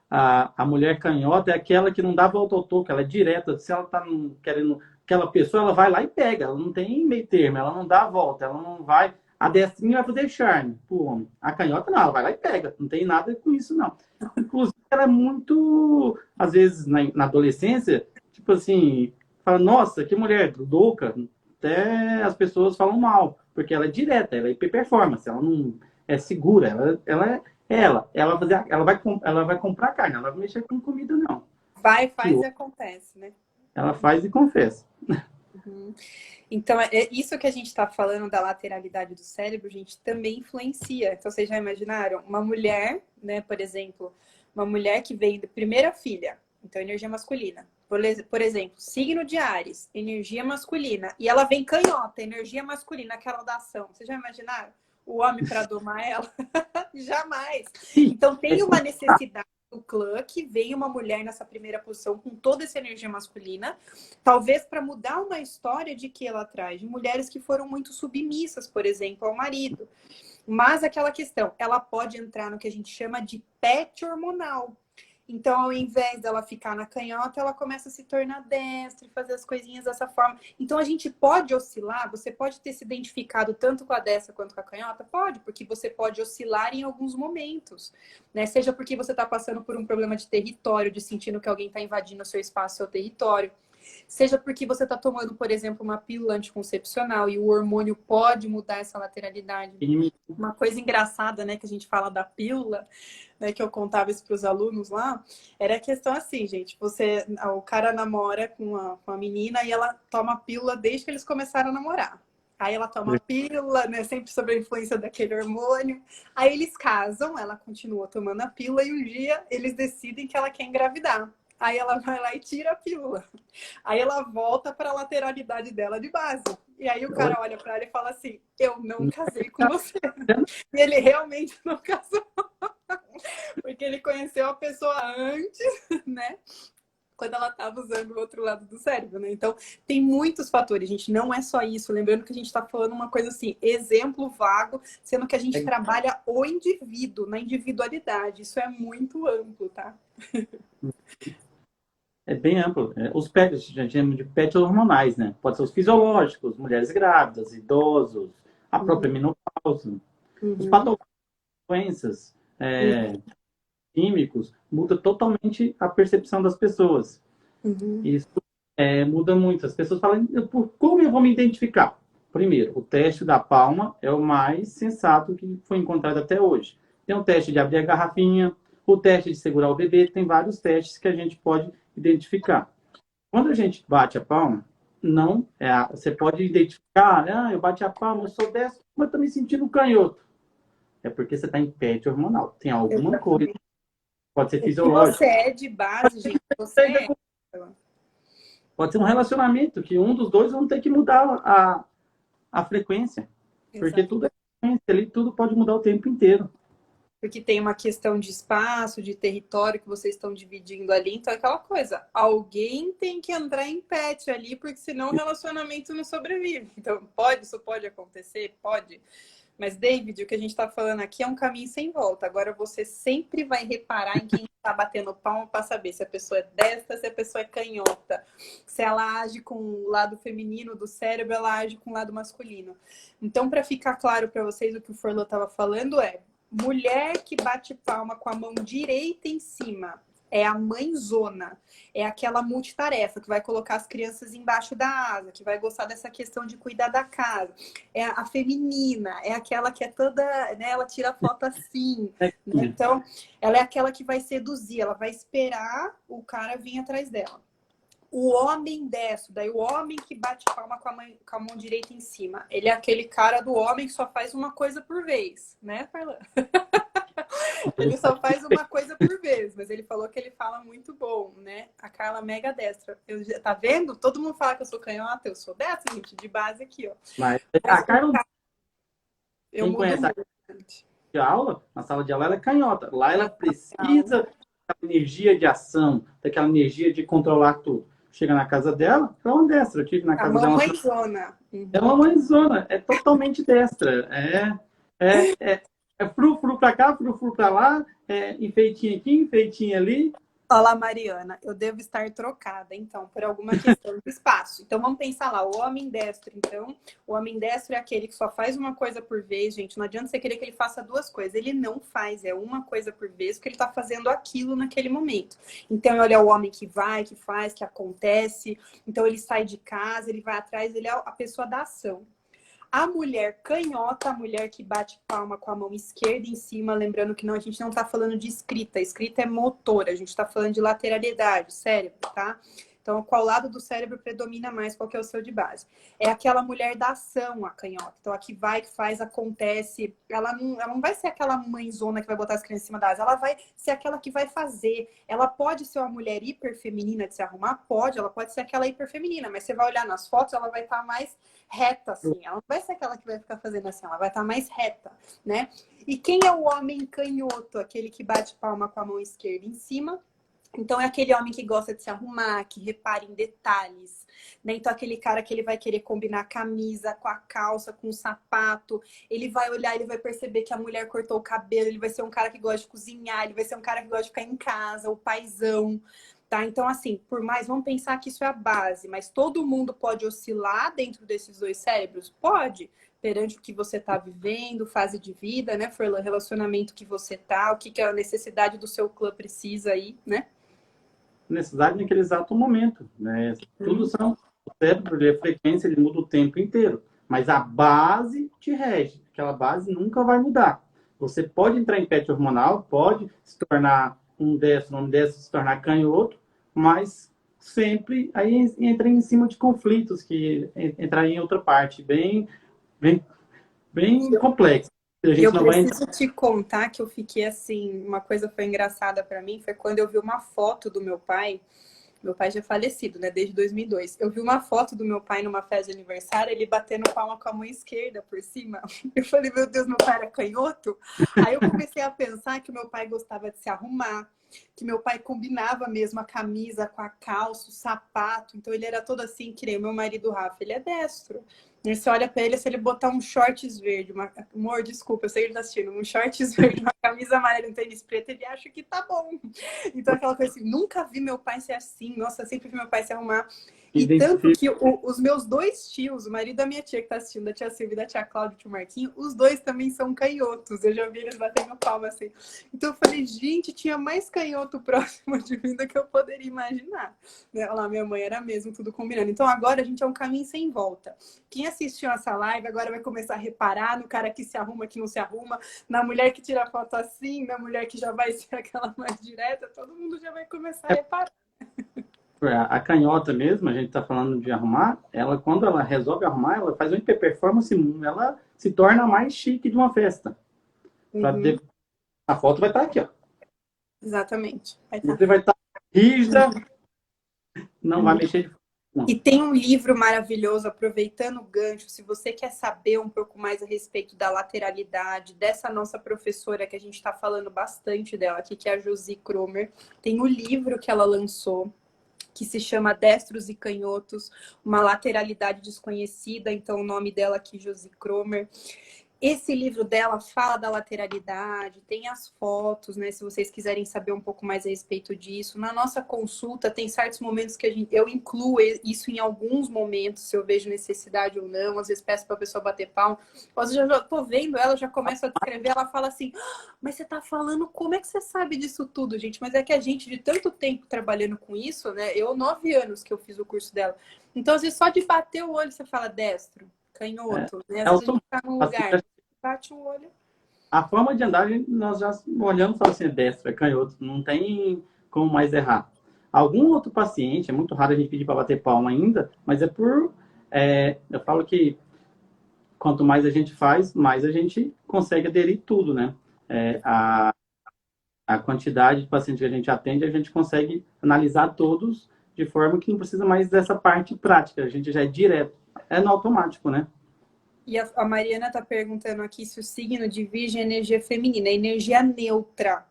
A mulher canhota é aquela que não dá volta ao toco, ela é direta. Se ela tá querendo aquela pessoa, ela vai lá e pega. Ela não tem meio termo, ela não dá a volta, ela não vai. A destrinha vai fazer charme pro homem. A canhota não, ela vai lá e pega. Não tem nada com isso, não. Inclusive, ela é muito, às vezes, na adolescência, tipo assim, fala, nossa, que mulher louca. Até as pessoas falam mal, porque ela é direta, ela é hiper-performance, ela não é segura, ela vai comprar carne, ela não vai mexer com comida, não. Faz e acontece, né? Ela faz e confessa. Então, isso que a gente está falando da lateralidade do cérebro, gente, também influencia. Então, vocês já imaginaram? Uma mulher, né, por exemplo, uma mulher que vem da primeira filha, então energia masculina. Por exemplo, signo de Áries, energia masculina. E ela vem canhota, energia masculina, aquela da ação. Vocês já imaginaram? O homem para domar ela? Jamais. Então, tem uma necessidade do clã que vem uma mulher nessa primeira posição com toda essa energia masculina, talvez para mudar uma história de que ela traz, de mulheres que foram muito submissas, por exemplo, ao marido. Mas aquela questão, ela pode entrar no que a gente chama de pet hormonal. Então, ao invés dela ficar na canhota, ela começa a se tornar destra e fazer as coisinhas dessa forma. Então, a gente pode oscilar, você pode ter se identificado tanto com a destra quanto com a canhota? Pode, porque você pode oscilar em alguns momentos, né? Seja porque você está passando por um problema de território, de sentindo que alguém está invadindo o seu espaço, seu território. Seja porque você está tomando, por exemplo, uma pílula anticoncepcional e o hormônio pode mudar essa lateralidade. Uma coisa engraçada, né, que a gente fala da pílula, né, que eu contava isso para os alunos lá, era a questão assim, gente, o cara namora com uma menina e ela toma a pílula desde que eles começaram a namorar. Aí ela toma a pílula, né, sempre sob a influência daquele hormônio. Aí eles casam, ela continua tomando a pílula e um dia eles decidem que ela quer engravidar. Aí ela vai lá e tira a pílula. Aí ela volta para a lateralidade dela de base. E aí o cara olha para ela e fala assim, eu não casei com você. E ele realmente não casou. Porque ele conheceu a pessoa antes, né? quando ela estava usando o outro lado do cérebro, né? Então, tem muitos fatores, gente, não é só isso. Lembrando que a gente está falando uma coisa assim, exemplo vago, sendo que a gente trabalha o indivíduo, na individualidade. Isso é muito amplo, tá? É bem amplo. Os pets, a gente chama de pets hormonais, né? Pode ser os fisiológicos, mulheres grávidas, idosos, a própria menopausa. Os patológicos, doenças, químicos, muda totalmente a percepção das pessoas. Isso muda muito. As pessoas falam, como eu vou me identificar? Primeiro, o teste da palma é o mais sensato que foi encontrado até hoje. Tem o teste de abrir a garrafinha, o teste de segurar o bebê, tem vários testes que a gente pode identificar. Quando a gente bate a palma, não você pode identificar, eu bati a palma, eu sou destro, mas estou me sentindo canhoto. É porque você está em pet hormonal. Tem alguma coisa, pode ser fisiológico. Você é de base, gente, você é. Pode ser um relacionamento que um dos dois vão ter que mudar a frequência. Porque tudo é frequência ali, tudo pode mudar o tempo inteiro. Porque tem uma questão de espaço, de território que vocês estão dividindo ali. Então, é aquela coisa, alguém tem que entrar em pet ali, porque senão o relacionamento não sobrevive. Então, isso pode acontecer? Pode. Mas, David, o que a gente está falando aqui é um caminho sem volta. Agora, você sempre vai reparar em quem está batendo palma para saber se a pessoa é destra, se a pessoa é canhota. Se ela age com o lado feminino do cérebro, ela age com o lado masculino. Então, para ficar claro para vocês, o que o Forlô estava falando é: mulher que bate palma com a mão direita em cima é a mãezona, é aquela multitarefa que vai colocar as crianças embaixo da asa, que vai gostar dessa questão de cuidar da casa. É a feminina, é aquela que é toda, né, ela tira foto assim. Né? Então, ela é aquela que vai seduzir, ela vai esperar o cara vir atrás dela. O homem destro, daí o homem que bate palma com a mão direita em cima, ele é aquele cara do homem que só faz uma coisa por vez, né, Farlan? Ele só faz uma coisa por vez, mas ele falou que ele fala muito bom, né? A Carla mega destra. Tá vendo? Todo mundo fala que eu sou canhota, eu sou destra, gente, de base aqui, ó. Mas a Carla, quem conhece a aula, na sala de aula, ela é canhota. Lá ela precisa daquela energia de ação, daquela energia de controlar tudo. Chega na casa dela, ela é uma destra. Eu tive na casa dela. Mãezona. É uma mãezona, é totalmente destra. É fru pra cá, fru pra lá, enfeitinho aqui, enfeitinho ali. Olá, Mariana, eu devo estar trocada, então, por alguma questão de espaço. Então, vamos pensar lá, o homem destro, então. O homem destro é aquele que só faz uma coisa por vez, gente. Não adianta você querer que ele faça duas coisas. Ele não faz, é uma coisa por vez, porque ele está fazendo aquilo naquele momento. Então, ele é o homem que vai, que faz, que acontece. Então, ele sai de casa, ele vai atrás, ele é a pessoa da ação. A mulher canhota, a mulher que bate palma com a mão esquerda em cima, lembrando que a gente não está falando de escrita. Escrita é motor, a gente está falando de lateralidade, cérebro, tá? Então, qual lado do cérebro predomina mais? Qual que é o seu de base? É aquela mulher da ação, a canhota. Então, a que vai, que faz, acontece. Ela não vai ser aquela mãezona que vai botar as crianças em cima da asa. Ela vai ser aquela que vai fazer. Ela pode ser uma mulher hiperfeminina de se arrumar? Pode. Ela pode ser aquela hiperfeminina. Mas você vai olhar nas fotos, ela vai estar mais reta, assim. Ela não vai ser aquela que vai ficar fazendo assim. Ela vai estar mais reta, né? E quem é o homem canhoto? Aquele que bate palma com a mão esquerda em cima. Então, é aquele homem que gosta de se arrumar, que repara em detalhes, né? Então, aquele cara que ele vai querer combinar a camisa com a calça, com o sapato. Ele vai olhar, ele vai perceber que a mulher cortou o cabelo. Ele vai ser um cara que gosta de cozinhar. Ele vai ser um cara que gosta de ficar em casa, o paizão, tá? Então, assim, por mais, vamos pensar que isso é a base. Mas todo mundo pode oscilar dentro desses dois cérebros? Pode. Perante o que você está vivendo, fase de vida, né, Forlan? Relacionamento que você tá, o que a necessidade do seu clã precisa aí, né? Necessidade naquele exato momento, né? Tudo são o cérebro, a frequência, ele muda o tempo inteiro, mas a base te rege, aquela base nunca vai mudar. Você pode entrar em pet hormonal, pode se tornar um homem destro, se tornar canhoto, mas sempre aí entra em cima de conflitos que entrar em outra parte, bem complexo. Eu preciso te contar que eu fiquei assim, uma coisa foi engraçada para mim, foi quando eu vi uma foto do meu pai Meu pai já é falecido, né? Desde 2002. Eu vi uma foto do meu pai numa festa de aniversário, ele batendo palma com a mão esquerda por cima. Eu falei, meu Deus, meu pai era canhoto? Aí eu comecei a pensar que meu pai gostava de se arrumar, que meu pai combinava mesmo a camisa com a calça, o sapato. Então ele era todo assim, que nem o meu marido Rafa, ele é destro. E você olha pra ele, se ele botar um shorts verde, amor, desculpa, eu sei que ele tá assistindo, um shorts verde, uma camisa amarela e um tênis preto, ele acha que tá bom. Então aquela coisa assim, nunca vi meu pai ser assim, nossa, sempre vi meu pai se arrumar. E tanto Identifico. que os meus dois tios, o marido da minha tia que tá assistindo, da tia Silvia e da tia Cláudia e o tio Marquinho, os dois também são canhotos. Eu já vi eles batendo palma assim. Então eu falei, gente, tinha mais canhoto próximo de mim do que eu poderia imaginar. Né? Olha lá, minha mãe era mesmo, tudo combinando. Então agora a gente é um caminho sem volta. Quem assistiu essa live agora vai começar a reparar no cara que se arruma, que não se arruma, na mulher que tira foto assim, na mulher que já vai ser aquela mais direta, todo mundo já vai começar a reparar. A canhota mesmo, a gente está falando de arrumar, ela, quando ela resolve arrumar, ela faz um hiper performance, ela se torna mais chique de uma festa. Uhum. A foto vai estar aqui, ó. Exatamente. Vai Você estar. vai estar rígida, não vai mexer de não. E tem um livro maravilhoso, aproveitando o gancho, se você quer saber um pouco mais a respeito da lateralidade, dessa nossa professora, que a gente está falando bastante dela aqui, que é a Josi Cromer, tem o livro que ela lançou, que se chama Destros e Canhotos, uma lateralidade desconhecida, então o nome dela aqui, Josi Cromer. Esse livro dela fala da lateralidade, tem as fotos, né? Se vocês quiserem saber um pouco mais a respeito disso. Na nossa consulta, tem certos momentos que eu incluo isso em alguns momentos, se eu vejo necessidade ou não. Às vezes peço para a pessoa bater palma. Às vezes eu já estou vendo ela, já começa a descrever, ela fala assim, mas você está falando, como é que você sabe disso tudo, gente? Mas é que a gente, de tanto tempo trabalhando com isso, né? 9 anos que eu fiz o curso dela. Então, às vezes, só de bater o olho, você fala destro, canhoto, né? Às vezes a gente tá num Assim, lugar, bate o olho. a forma de andar, nós já olhamos e falamos assim, é destro, é canhoto, não tem como mais errar. Algum outro paciente, é muito raro a gente pedir para bater palma ainda, mas é por... eu falo que quanto mais a gente faz, mais a gente consegue aderir tudo, né? A quantidade de pacientes que a gente atende, a gente consegue analisar todos de forma que não precisa mais dessa parte prática, a gente já é direto, é no automático, né? E a Mariana está perguntando aqui se o signo de Virgem é energia feminina, é energia neutra.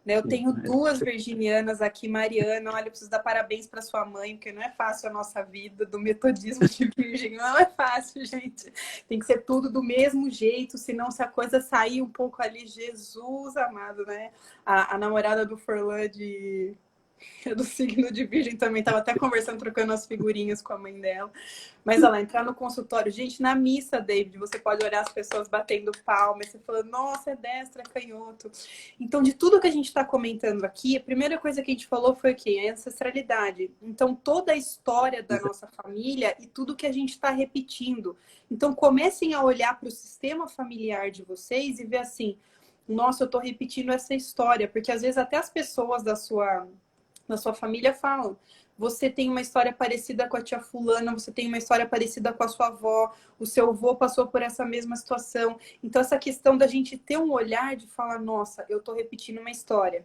Né? Eu tenho duas virginianas aqui, Mariana. Olha, eu preciso dar parabéns para sua mãe, porque não é fácil a nossa vida do metodismo de Virgem. Não é fácil, gente. Tem que ser tudo do mesmo jeito, senão se a coisa sair um pouco ali, Jesus amado, né? A namorada do Forlan do signo de Virgem também estava até conversando, trocando as figurinhas com a mãe dela. Mas olha lá, entrar no consultório, gente, na missa, David, você pode olhar as pessoas batendo palma, e você falando, nossa, é destra, é canhoto. Então, de tudo que a gente está comentando aqui, a primeira coisa que a gente falou foi o quê? A ancestralidade. Então, toda a história da nossa família e tudo que a gente está repetindo. Então, comecem a olhar para o sistema familiar de vocês e ver assim, nossa, eu estou repetindo essa história, porque às vezes até as pessoas da sua família falam. Você tem uma história parecida com a tia fulana, você tem uma história parecida com a sua avó, o seu avô passou por essa mesma situação. Então, essa questão da gente ter um olhar de falar, nossa, eu estou repetindo uma história.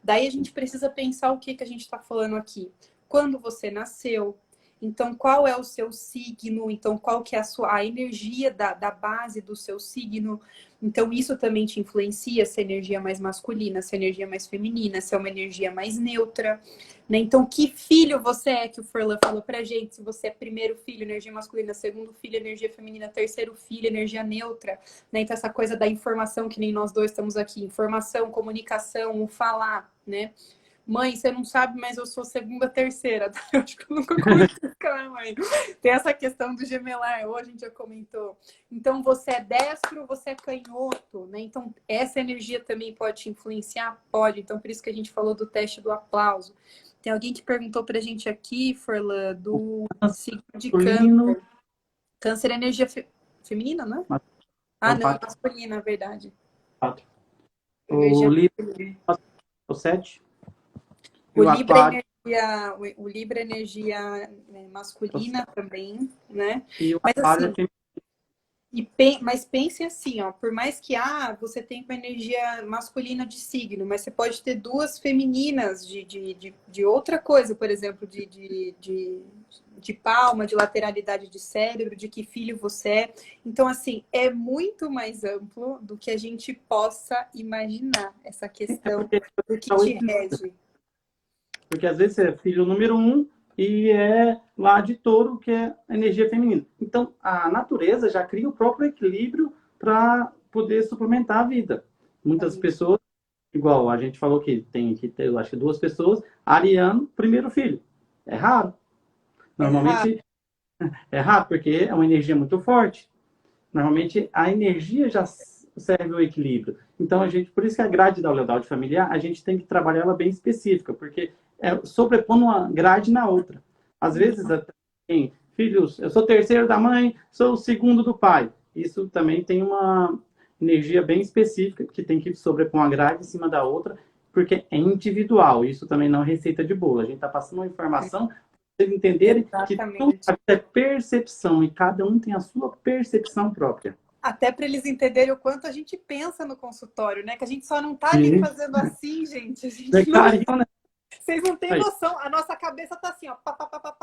Daí a gente precisa pensar o que a gente está falando aqui. Quando você nasceu, então qual é o seu signo, então qual que é a energia da base do seu signo. Então, isso também te influencia se a energia é mais masculina, se a energia é mais feminina, se é uma energia mais neutra. Né? Então, que filho você é, que o Furlan falou pra gente? Se você é primeiro filho, energia masculina, segundo filho, energia feminina, terceiro filho, energia neutra. Né? Então, essa coisa da informação, que nem nós dois estamos aqui. Informação, comunicação, o falar, né? Mãe, você não sabe, mas eu sou segunda, terceira. Tá? Eu acho que eu nunca comentei com a minha mãe. Tem essa questão do gemelar, hoje a gente já comentou. Então, você é destro, você é canhoto, né? Então, essa energia também pode te influenciar? Pode. Então, por isso que a gente falou do teste do aplauso. Tem alguém que perguntou pra gente aqui, Forlan, do signo de câncer. Câncer é energia feminina, não é? Ah, não, é masculina, é verdade. O Energia Libra, o 7. O Libra é energia masculina também, né? E o Mas aquário assim, é feminino. Mas pense assim, ó, por mais que você tenha uma energia masculina de signo, mas você pode ter duas femininas de outra coisa, por exemplo, de palma, de lateralidade de cérebro, de que filho você é. Então, assim, é muito mais amplo do que a gente possa imaginar essa É questão porque, do que te rege. porque às vezes você é filho número um e é lá de touro, que é a energia feminina. Então, a natureza já cria o próprio equilíbrio para poder suplementar a vida. Muitas pessoas, igual a gente falou que tem que ter, eu acho que duas pessoas, ariano, primeiro filho. É raro. É raro. Normalmente é raro, porque é uma energia muito forte. Normalmente a energia já serve ao equilíbrio. Então a gente, por isso que a grade da lealdade familiar, a gente tem que trabalhar ela bem específica, porque é sobrepondo uma grade na outra. Às vezes até tem filhos, eu sou terceiro da mãe, sou o segundo do pai. Isso também tem uma energia bem específica que tem que sobrepor uma grade em cima da outra, porque é individual. Isso também não é receita de bolo. A gente está passando uma informação vocês entenderem que tudo Exatamente. é percepção e cada um tem a sua percepção própria. Até para eles entenderem o quanto a gente pensa no consultório, né? Que a gente só não tá ali Sim. fazendo assim, gente. A gente É não. carinho, né? Vocês não têm Aí, noção. A nossa cabeça tá assim, ó,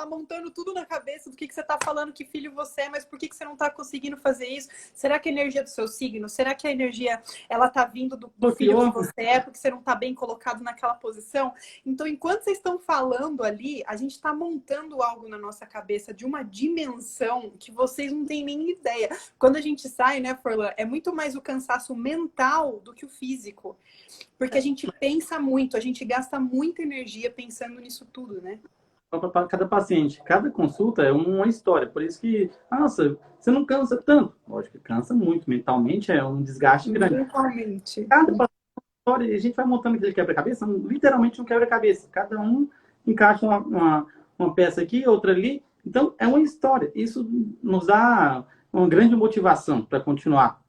montando tudo na cabeça do que você tá falando, que filho você é, mas por que você não tá conseguindo fazer isso? Será que a energia do seu signo? Será que a energia ela tá vindo do filho que você é, porque você não tá bem colocado naquela posição? Então, enquanto vocês estão falando ali, a gente tá montando algo na nossa cabeça de uma dimensão que vocês não têm nem ideia. Quando a gente sai, né, Forlan, é muito mais o cansaço mental do que o físico. Porque a gente pensa muito, a gente gasta muita energia pensando nisso tudo, né? para cada paciente, cada consulta é uma história. Por isso que, nossa, você não cansa tanto. Lógico que cansa muito, mentalmente é um desgaste grande. Mentalmente. Cada paciente, a gente vai montando aquele quebra-cabeça, literalmente um quebra-cabeça. Cada um encaixa uma peça aqui, outra ali. Então, é uma história. Isso nos dá uma grande motivação para continuar.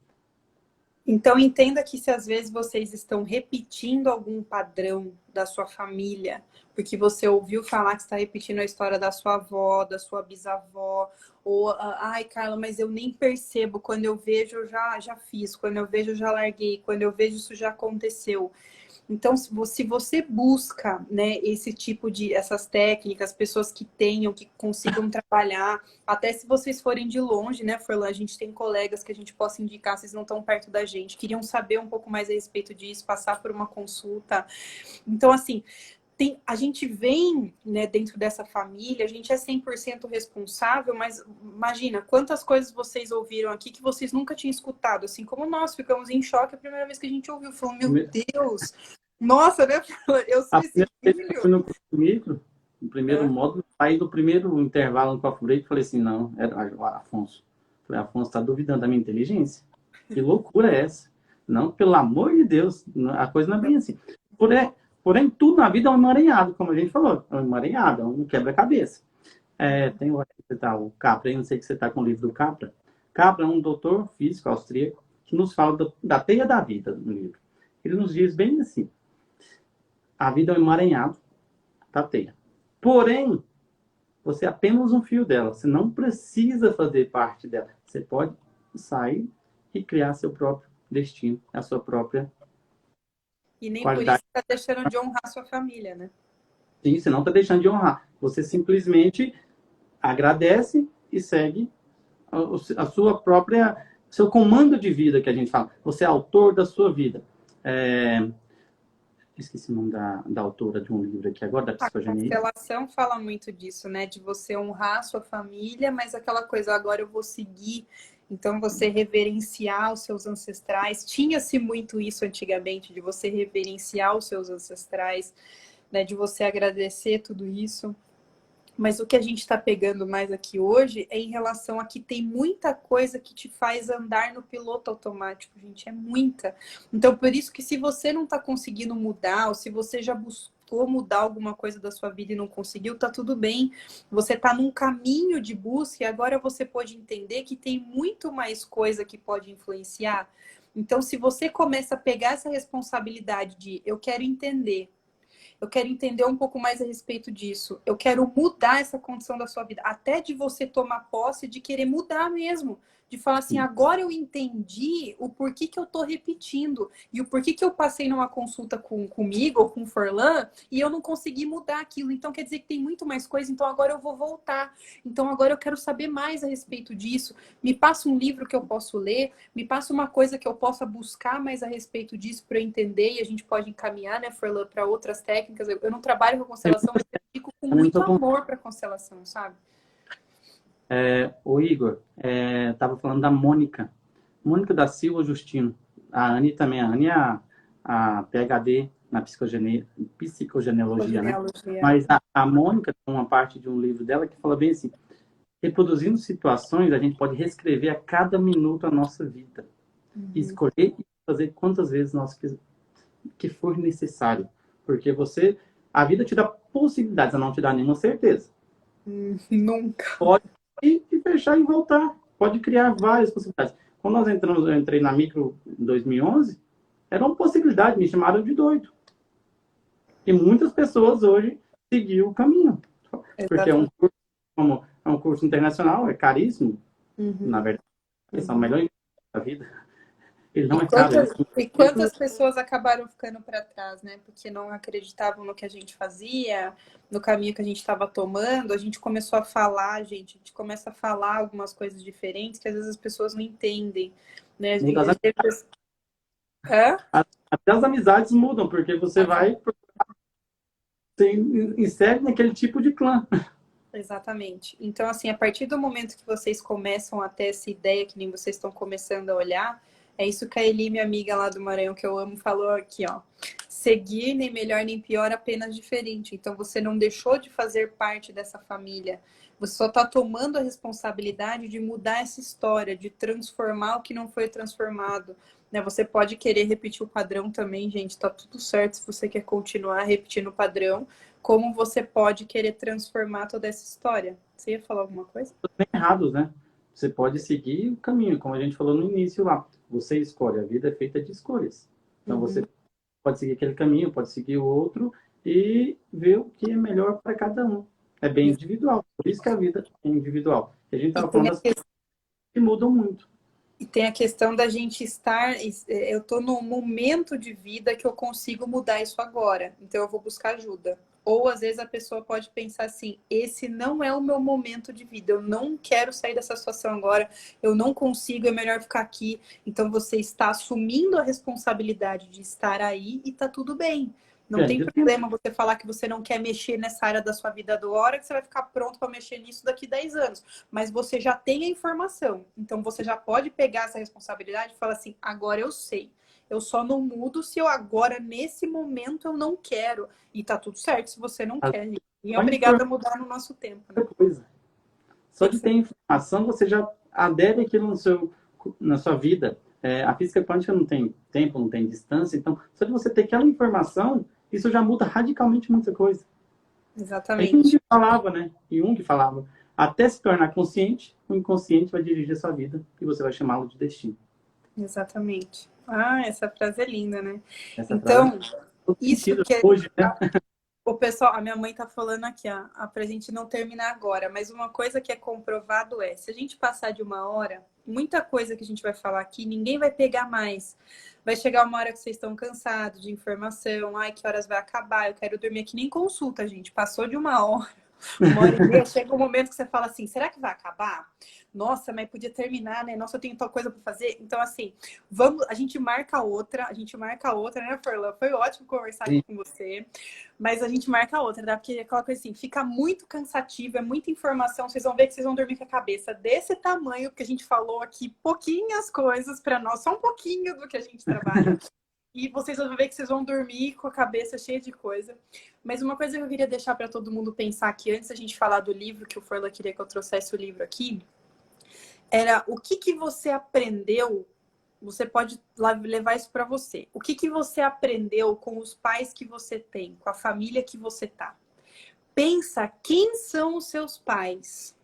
Então, entenda que se às vezes vocês estão repetindo algum padrão da sua família, porque você ouviu falar que está repetindo a história da sua avó, da sua bisavó, ou, ai, Carla, mas eu nem percebo, quando eu vejo eu já fiz, quando eu vejo eu já larguei, quando eu vejo isso já aconteceu. Então, se você busca, né, esse tipo essas técnicas, pessoas que tenham, que consigam trabalhar, até se vocês forem de longe, né, Forlan, a gente tem colegas que a gente possa indicar, vocês não estão perto da gente, queriam saber um pouco mais a respeito disso, passar por uma consulta. Então, assim, a gente vem, né, dentro dessa família, a gente é 100% responsável, mas imagina quantas coisas vocês ouviram aqui que vocês nunca tinham escutado, assim como nós ficamos em choque a primeira vez que a gente ouviu, falou, meu Deus, nossa, né, eu sou A esse primeira vez que eu fui filho. no curso micro, no primeiro É. módulo, saí do primeiro intervalo no coffee break e falei assim, não, era Afonso. Falei, Afonso, está duvidando da minha inteligência? Que loucura é essa? Não, pelo amor de Deus, a coisa não é bem assim. Porém, tudo na vida é um emaranhado, como a gente falou. É um emaranhado, é um quebra-cabeça. Tem o Capra, aí não sei que você está com o livro do Capra. Capra é um doutor físico austríaco que nos fala da teia da vida no livro. Ele nos diz bem assim, a vida é um emaranhado da teia. Porém, você é apenas um fio dela. Você não precisa fazer parte dela. Você pode sair e criar seu próprio destino, a sua própria E nem por isso qualidade. está deixando de honrar sua família, né? Sim, você não está deixando de honrar. Você simplesmente agradece e segue a sua própria, seu comando de vida que a gente fala. Você é autor da sua vida. Esqueci o nome da autora de um livro aqui agora, da A psicogenia. constelação fala muito disso, né? De você honrar a sua família, mas aquela coisa, agora eu vou seguir. Então, você reverenciar os seus ancestrais. Tinha-se muito isso antigamente, de você reverenciar os seus ancestrais, né? De você agradecer tudo isso. Mas o que a gente está pegando mais aqui hoje é em relação a que tem muita coisa que te faz andar no piloto automático, gente, é muita. Então, por isso que se você não está conseguindo mudar, ou se você já buscou mudar alguma coisa da sua vida e não conseguiu, tá tudo bem. Você está num caminho de busca e agora você pode entender que tem muito mais coisa que pode influenciar. Então, se você começa a pegar essa responsabilidade de eu quero entender um pouco mais a respeito disso. Eu quero mudar essa condição da sua vida. Até de você tomar posse de querer mudar mesmo. de falar assim, agora eu entendi o porquê que eu tô repetindo e o porquê que eu passei numa consulta comigo ou com o Forlan e eu não consegui mudar aquilo. Então quer dizer que tem muito mais coisa, então agora eu vou voltar. Então agora eu quero saber mais a respeito disso. Me passa um livro que eu posso ler, me passa uma coisa que eu possa buscar mais a respeito disso para eu entender e a gente pode encaminhar, né, Forlan, para outras técnicas. Eu não trabalho com constelação, mas eu fico com muito amor para constelação, sabe? O Igor, estava falando da Mônica. Mônica da Silva Justino. A Anne também. A Anne é a PhD na psicogenealogia, né? Mas a Mônica tem uma parte de um livro dela que fala bem assim, reproduzindo situações, a gente pode reescrever a cada minuto a nossa vida. Escolher e fazer quantas vezes nós que for necessário. Porque a vida te dá possibilidades, ela não te dá nenhuma certeza. Nunca. Pode ir e fechar e voltar. Pode criar várias possibilidades. Quando eu entrei na micro em 2011, era uma possibilidade, me chamaram de doido. E muitas pessoas hoje seguiram o caminho. Exatamente. Porque é um curso internacional, é caríssimo. Na verdade, é o melhor da vida. Ele não é caro. E quantas pessoas acabaram ficando para trás, né? Porque não acreditavam no que a gente fazia, no caminho que a gente estava tomando. A gente começou a falar, a gente começa a falar algumas coisas diferentes que às vezes as pessoas não entendem, né? Até as amizades mudam, porque você insere naquele tipo de clã. Exatamente. Então, assim, a partir do momento que vocês começam a ter essa ideia, que nem vocês estão começando a olhar, é isso que a Eli, minha amiga lá do Maranhão, que eu amo, falou aqui, ó. Seguir nem melhor nem pior, apenas diferente. Então, você não deixou de fazer parte dessa família. Você só está tomando a responsabilidade de mudar essa história, de transformar o que não foi transformado. Né? Você pode querer repetir o padrão também, gente. Tá tudo certo se você quer continuar repetindo o padrão. Como você pode querer transformar toda essa história? Você ia falar alguma coisa? Bem errados, né? Você pode seguir o caminho, como a gente falou no início lá. Você escolhe, a vida é feita de escolhas. Então você pode seguir aquele caminho, pode seguir o outro e ver o que é melhor para cada um. É bem individual. Por isso que a vida é individual. A gente estava falando das coisas que mudam muito. E tem a questão da gente estar... Eu estou num momento de vida que eu consigo mudar isso agora. Então eu vou buscar ajuda. Ou às vezes a pessoa pode pensar assim, esse não é o meu momento de vida, eu não quero sair dessa situação agora, eu não consigo, é melhor ficar aqui. Então você está assumindo a responsabilidade de estar aí e tá tudo bem. Não tem problema você falar que você não quer mexer nessa área da sua vida agora, que você vai ficar pronto para mexer nisso daqui 10 anos. Mas você já tem a informação. Então você já pode pegar essa responsabilidade e falar assim, agora eu sei. Eu só não mudo se eu agora, nesse momento, eu não quero. E tá tudo certo se você não quer. E é obrigado a mudar no nosso tempo. Né? Só de ter informação, você já adere aquilo na sua vida. A física quântica não tem tempo, não tem distância. Então, só de você ter aquela informação, isso já muda radicalmente muita coisa. Exatamente. Jung falava, até se tornar consciente, o inconsciente vai dirigir a sua vida e você vai chamá-lo de destino. Exatamente. Essa frase é linda, né? Então, isso que hoje, né? O pessoal, a minha mãe tá falando aqui, ó, pra gente não terminar agora, mas uma coisa que é comprovado se a gente passar de 1 hora, muita coisa que a gente vai falar aqui, ninguém vai pegar mais. Vai chegar uma hora que vocês estão cansados de informação, que horas vai acabar, eu quero dormir aqui, nem consulta, gente. Passou de 1 hora. 1h30, chega um momento que você fala assim, será que vai acabar? Nossa, mas podia terminar, né? Nossa, eu tenho tal coisa para fazer. Então, assim, a gente marca outra, né, Forlan? Foi ótimo conversar aqui com você, mas a gente marca outra, tá? Porque é aquela coisa assim, fica muito cansativo, é muita informação, vocês vão ver que vocês vão dormir com a cabeça desse tamanho, que a gente falou aqui, pouquinhas coisas para nós, só um pouquinho do que a gente trabalha. E vocês vão ver que vocês vão dormir com a cabeça cheia de coisa. Mas uma coisa que eu queria deixar para todo mundo pensar aqui, antes da gente falar do livro, que o Forlan queria que eu trouxesse o livro aqui, era o que você aprendeu, você pode levar isso para você. O que você aprendeu com os pais que você tem, com a família que você tá? Pensa, quem são os seus pais?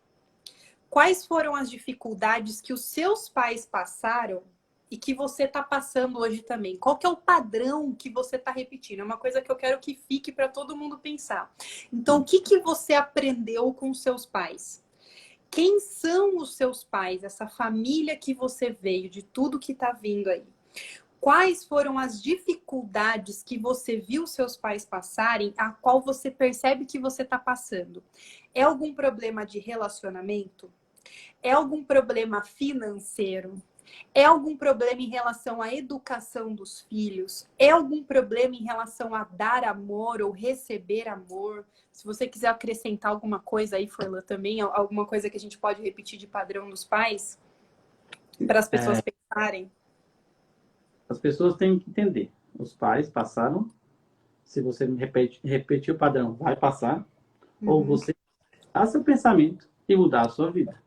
Quais foram as dificuldades que os seus pais passaram e que você está passando hoje também? Qual que é o padrão que você está repetindo? É uma coisa que eu quero que fique para todo mundo pensar. Então, o que você aprendeu com seus pais? Quem são os seus pais, essa família que você veio, de tudo que está vindo aí? Quais foram as dificuldades que você viu seus pais passarem, a qual você percebe que você está passando? É algum problema de relacionamento? É algum problema financeiro? É algum problema em relação à educação dos filhos? É algum problema em relação a dar amor ou receber amor? Se você quiser acrescentar alguma coisa aí, Forlan, também, alguma coisa que a gente pode repetir de padrão dos pais, para as pessoas pensarem. As pessoas têm que entender. Os pais passaram, se você repetir o padrão, vai passar, ou Uhum, você mudar seu pensamento e mudar a sua vida.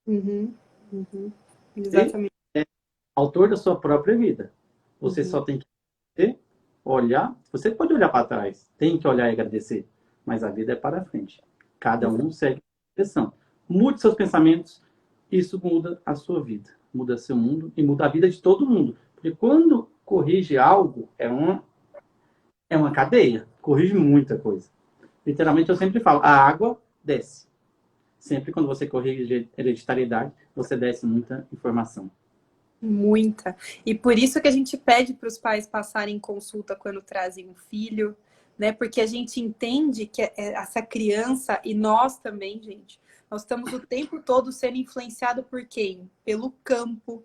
uhum, uhum. Você Exatamente. é autor da sua própria vida. Você Uhum, só tem que olhar. Você pode olhar para trás, tem que olhar e agradecer, mas a vida é para frente. Cada um segue a direção. Mude seus pensamentos, isso muda a sua vida, muda seu mundo e muda a vida de todo mundo. Porque quando corrige algo, é uma cadeia, corrige muita coisa. Literalmente, eu sempre falo, a água desce. Sempre quando você corrige hereditariedade, você desce muita informação. muita. E por isso que a gente pede para os pais passarem consulta quando trazem um filho, né? Porque a gente entende que essa criança, e nós também, gente, nós estamos o tempo todo sendo influenciado por quem? Pelo campo,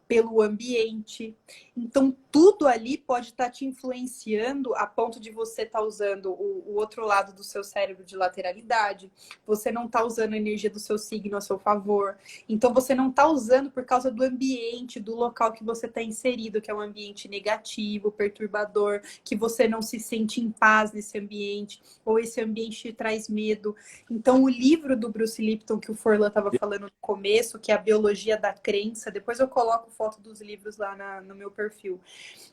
pelo ambiente. Então, tudo ali pode estar te influenciando a ponto de você estar usando o outro lado do seu cérebro de lateralidade. Você não está usando a energia do seu signo a seu favor. Então, você não está usando por causa do ambiente, do local que você está inserido, que é um ambiente negativo, perturbador, que você não se sente em paz nesse ambiente, ou esse ambiente te traz medo. Então, o livro do Bruce Lipton, que o Forlan estava falando no começo, que é a Biologia da Crença, depois eu coloco foto dos livros lá no meu perfil.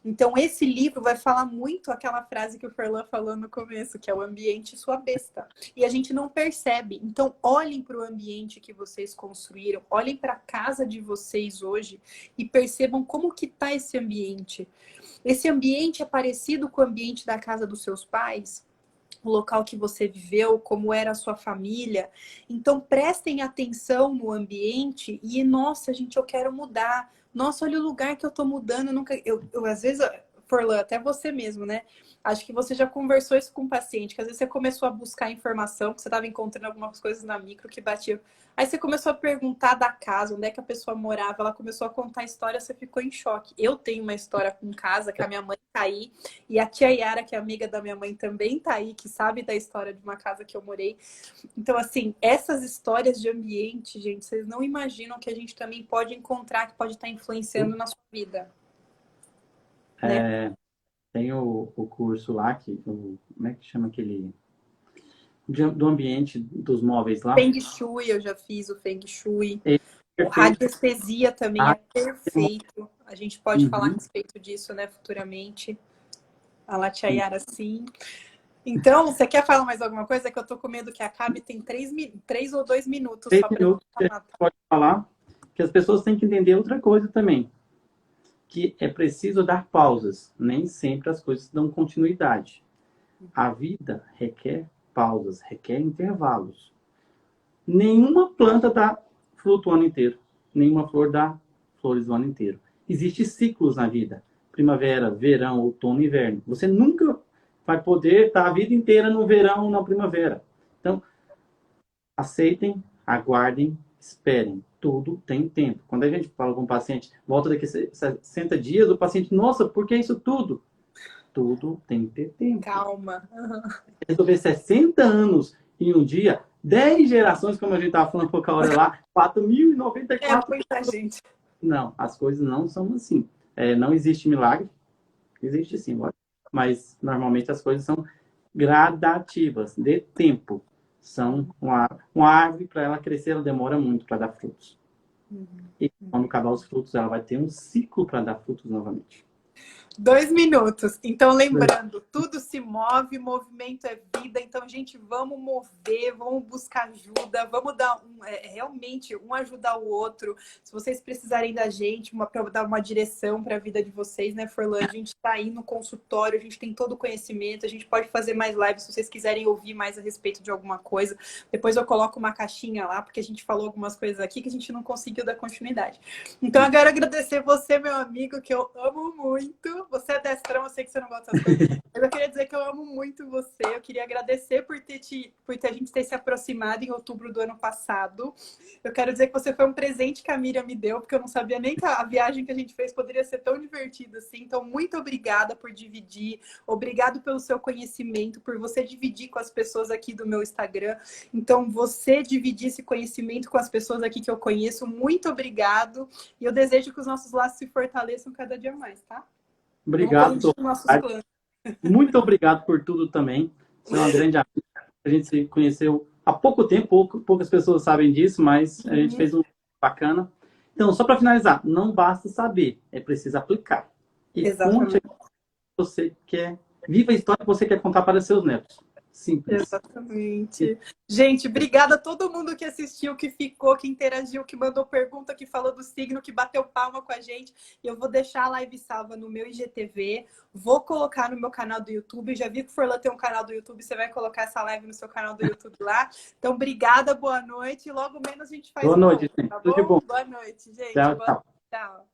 Então, esse livro vai falar muito aquela frase que o Forlan falou no começo, que é o ambiente sua besta. E a gente não percebe. Então, olhem para o ambiente que vocês construíram, olhem para a casa de vocês hoje e percebam como que está esse ambiente. Esse ambiente é parecido com o ambiente da casa dos seus pais? O local que você viveu, como era a sua família. Então, prestem atenção no ambiente e, nossa, gente, eu quero mudar. Nossa, olha o lugar que eu tô mudando. Eu às vezes, Forlan, até você mesmo, né? Acho que você já conversou isso com um paciente, que às vezes você começou a buscar informação, que você estava encontrando algumas coisas na micro que batiam. Aí você começou a perguntar da casa, onde é que a pessoa morava, ela começou a contar a história, você ficou em choque. Eu tenho uma história com casa, que a minha mãe tá aí, e a tia Yara, que é amiga da minha mãe, também tá aí, que sabe da história de uma casa que eu morei. Então, assim, essas histórias de ambiente, gente, vocês não imaginam que a gente também pode encontrar, que pode estar influenciando na sua vida, né? Tem o curso lá, como é que chama aquele? Do ambiente dos móveis lá. Feng Shui, eu já fiz o Feng Shui. É O perfeito. radiestesia também é perfeito. A gente pode falar a Uhum. respeito disso, né, futuramente. A Latiayara, sim. Então, você quer falar mais alguma coisa? Que eu tô com medo que acabe, tem 3 ou 2 minutos 3 só para minutos que a gente falar. pode falar que as pessoas têm que entender outra coisa também, que é preciso dar pausas. Nem sempre as coisas dão continuidade. A vida requer pausas, requer intervalos. Nenhuma planta dá fruto o ano inteiro. Nenhuma flor dá flores o ano inteiro. Existem ciclos na vida. Primavera, verão, outono e inverno. Você nunca vai poder estar a vida inteira no verão ou na primavera. Então, aceitem, aguardem, esperem. Tudo tem tempo. Quando a gente fala com o paciente, volta daqui a 60 dias, o paciente, nossa, por que isso tudo? Tudo tem que ter tempo. Calma. Resolver 60 anos em um dia, 10 gerações, como a gente estava falando pouca hora lá, É 4.094. muita gente. Não, as coisas não são assim. Não existe milagre. Existe sim, lógico. Mas normalmente as coisas são gradativas, de tempo. São uma árvore, para ela crescer, ela demora muito para dar frutos. E quando acabar os frutos, ela vai ter um ciclo para dar frutos novamente. 2 minutos. Então, lembrando, tudo se move, movimento é vida. Então, gente, vamos mover, vamos buscar ajuda, vamos dar realmente um ajudar o outro. Se vocês precisarem da gente, para dar uma direção para a vida de vocês, né, Forlan? A gente está aí no consultório, a gente tem todo o conhecimento, a gente pode fazer mais lives se vocês quiserem ouvir mais a respeito de alguma coisa. Depois eu coloco uma caixinha lá, porque a gente falou algumas coisas aqui que a gente não conseguiu dar continuidade. Então, eu quero agradecer você, meu amigo, que eu amo muito. Você é destrão, eu sei que você não gosta dessas coisas. Mas eu queria dizer que eu amo muito você. Eu queria agradecer por a gente ter se aproximado em outubro do ano passado. Eu quero dizer que você foi um presente que a Miriam me deu, porque eu não sabia nem que a viagem que a gente fez poderia ser tão divertida assim. Então, muito obrigada por dividir. Obrigado pelo seu conhecimento, por você dividir com as pessoas aqui do meu Instagram. Então, você dividir esse conhecimento com as pessoas aqui que eu conheço. Muito obrigado. E eu desejo que os nossos laços se fortaleçam cada dia mais, tá? Obrigado, muito obrigado por tudo também. Você é uma grande amiga. A gente se conheceu há pouco tempo, poucas pessoas sabem disso, mas a gente fez um bacana. Então, só para finalizar, não basta saber, é preciso aplicar. E conte que você quer, viva a história que você quer contar para seus netos. Simples. Exatamente. Gente, obrigada a todo mundo que assistiu, que ficou, que interagiu, que mandou pergunta, que falou do signo, que bateu palma com a gente. E eu vou deixar a live salva no meu IGTV, vou colocar no meu canal do YouTube. Já vi que o Forlan tem um canal do YouTube, você vai colocar essa live no seu canal do YouTube lá. Então, obrigada, boa noite. Logo menos a gente faz boa noite, tá tudo de bom. Boa noite, gente. Tchau, tchau. Tchau.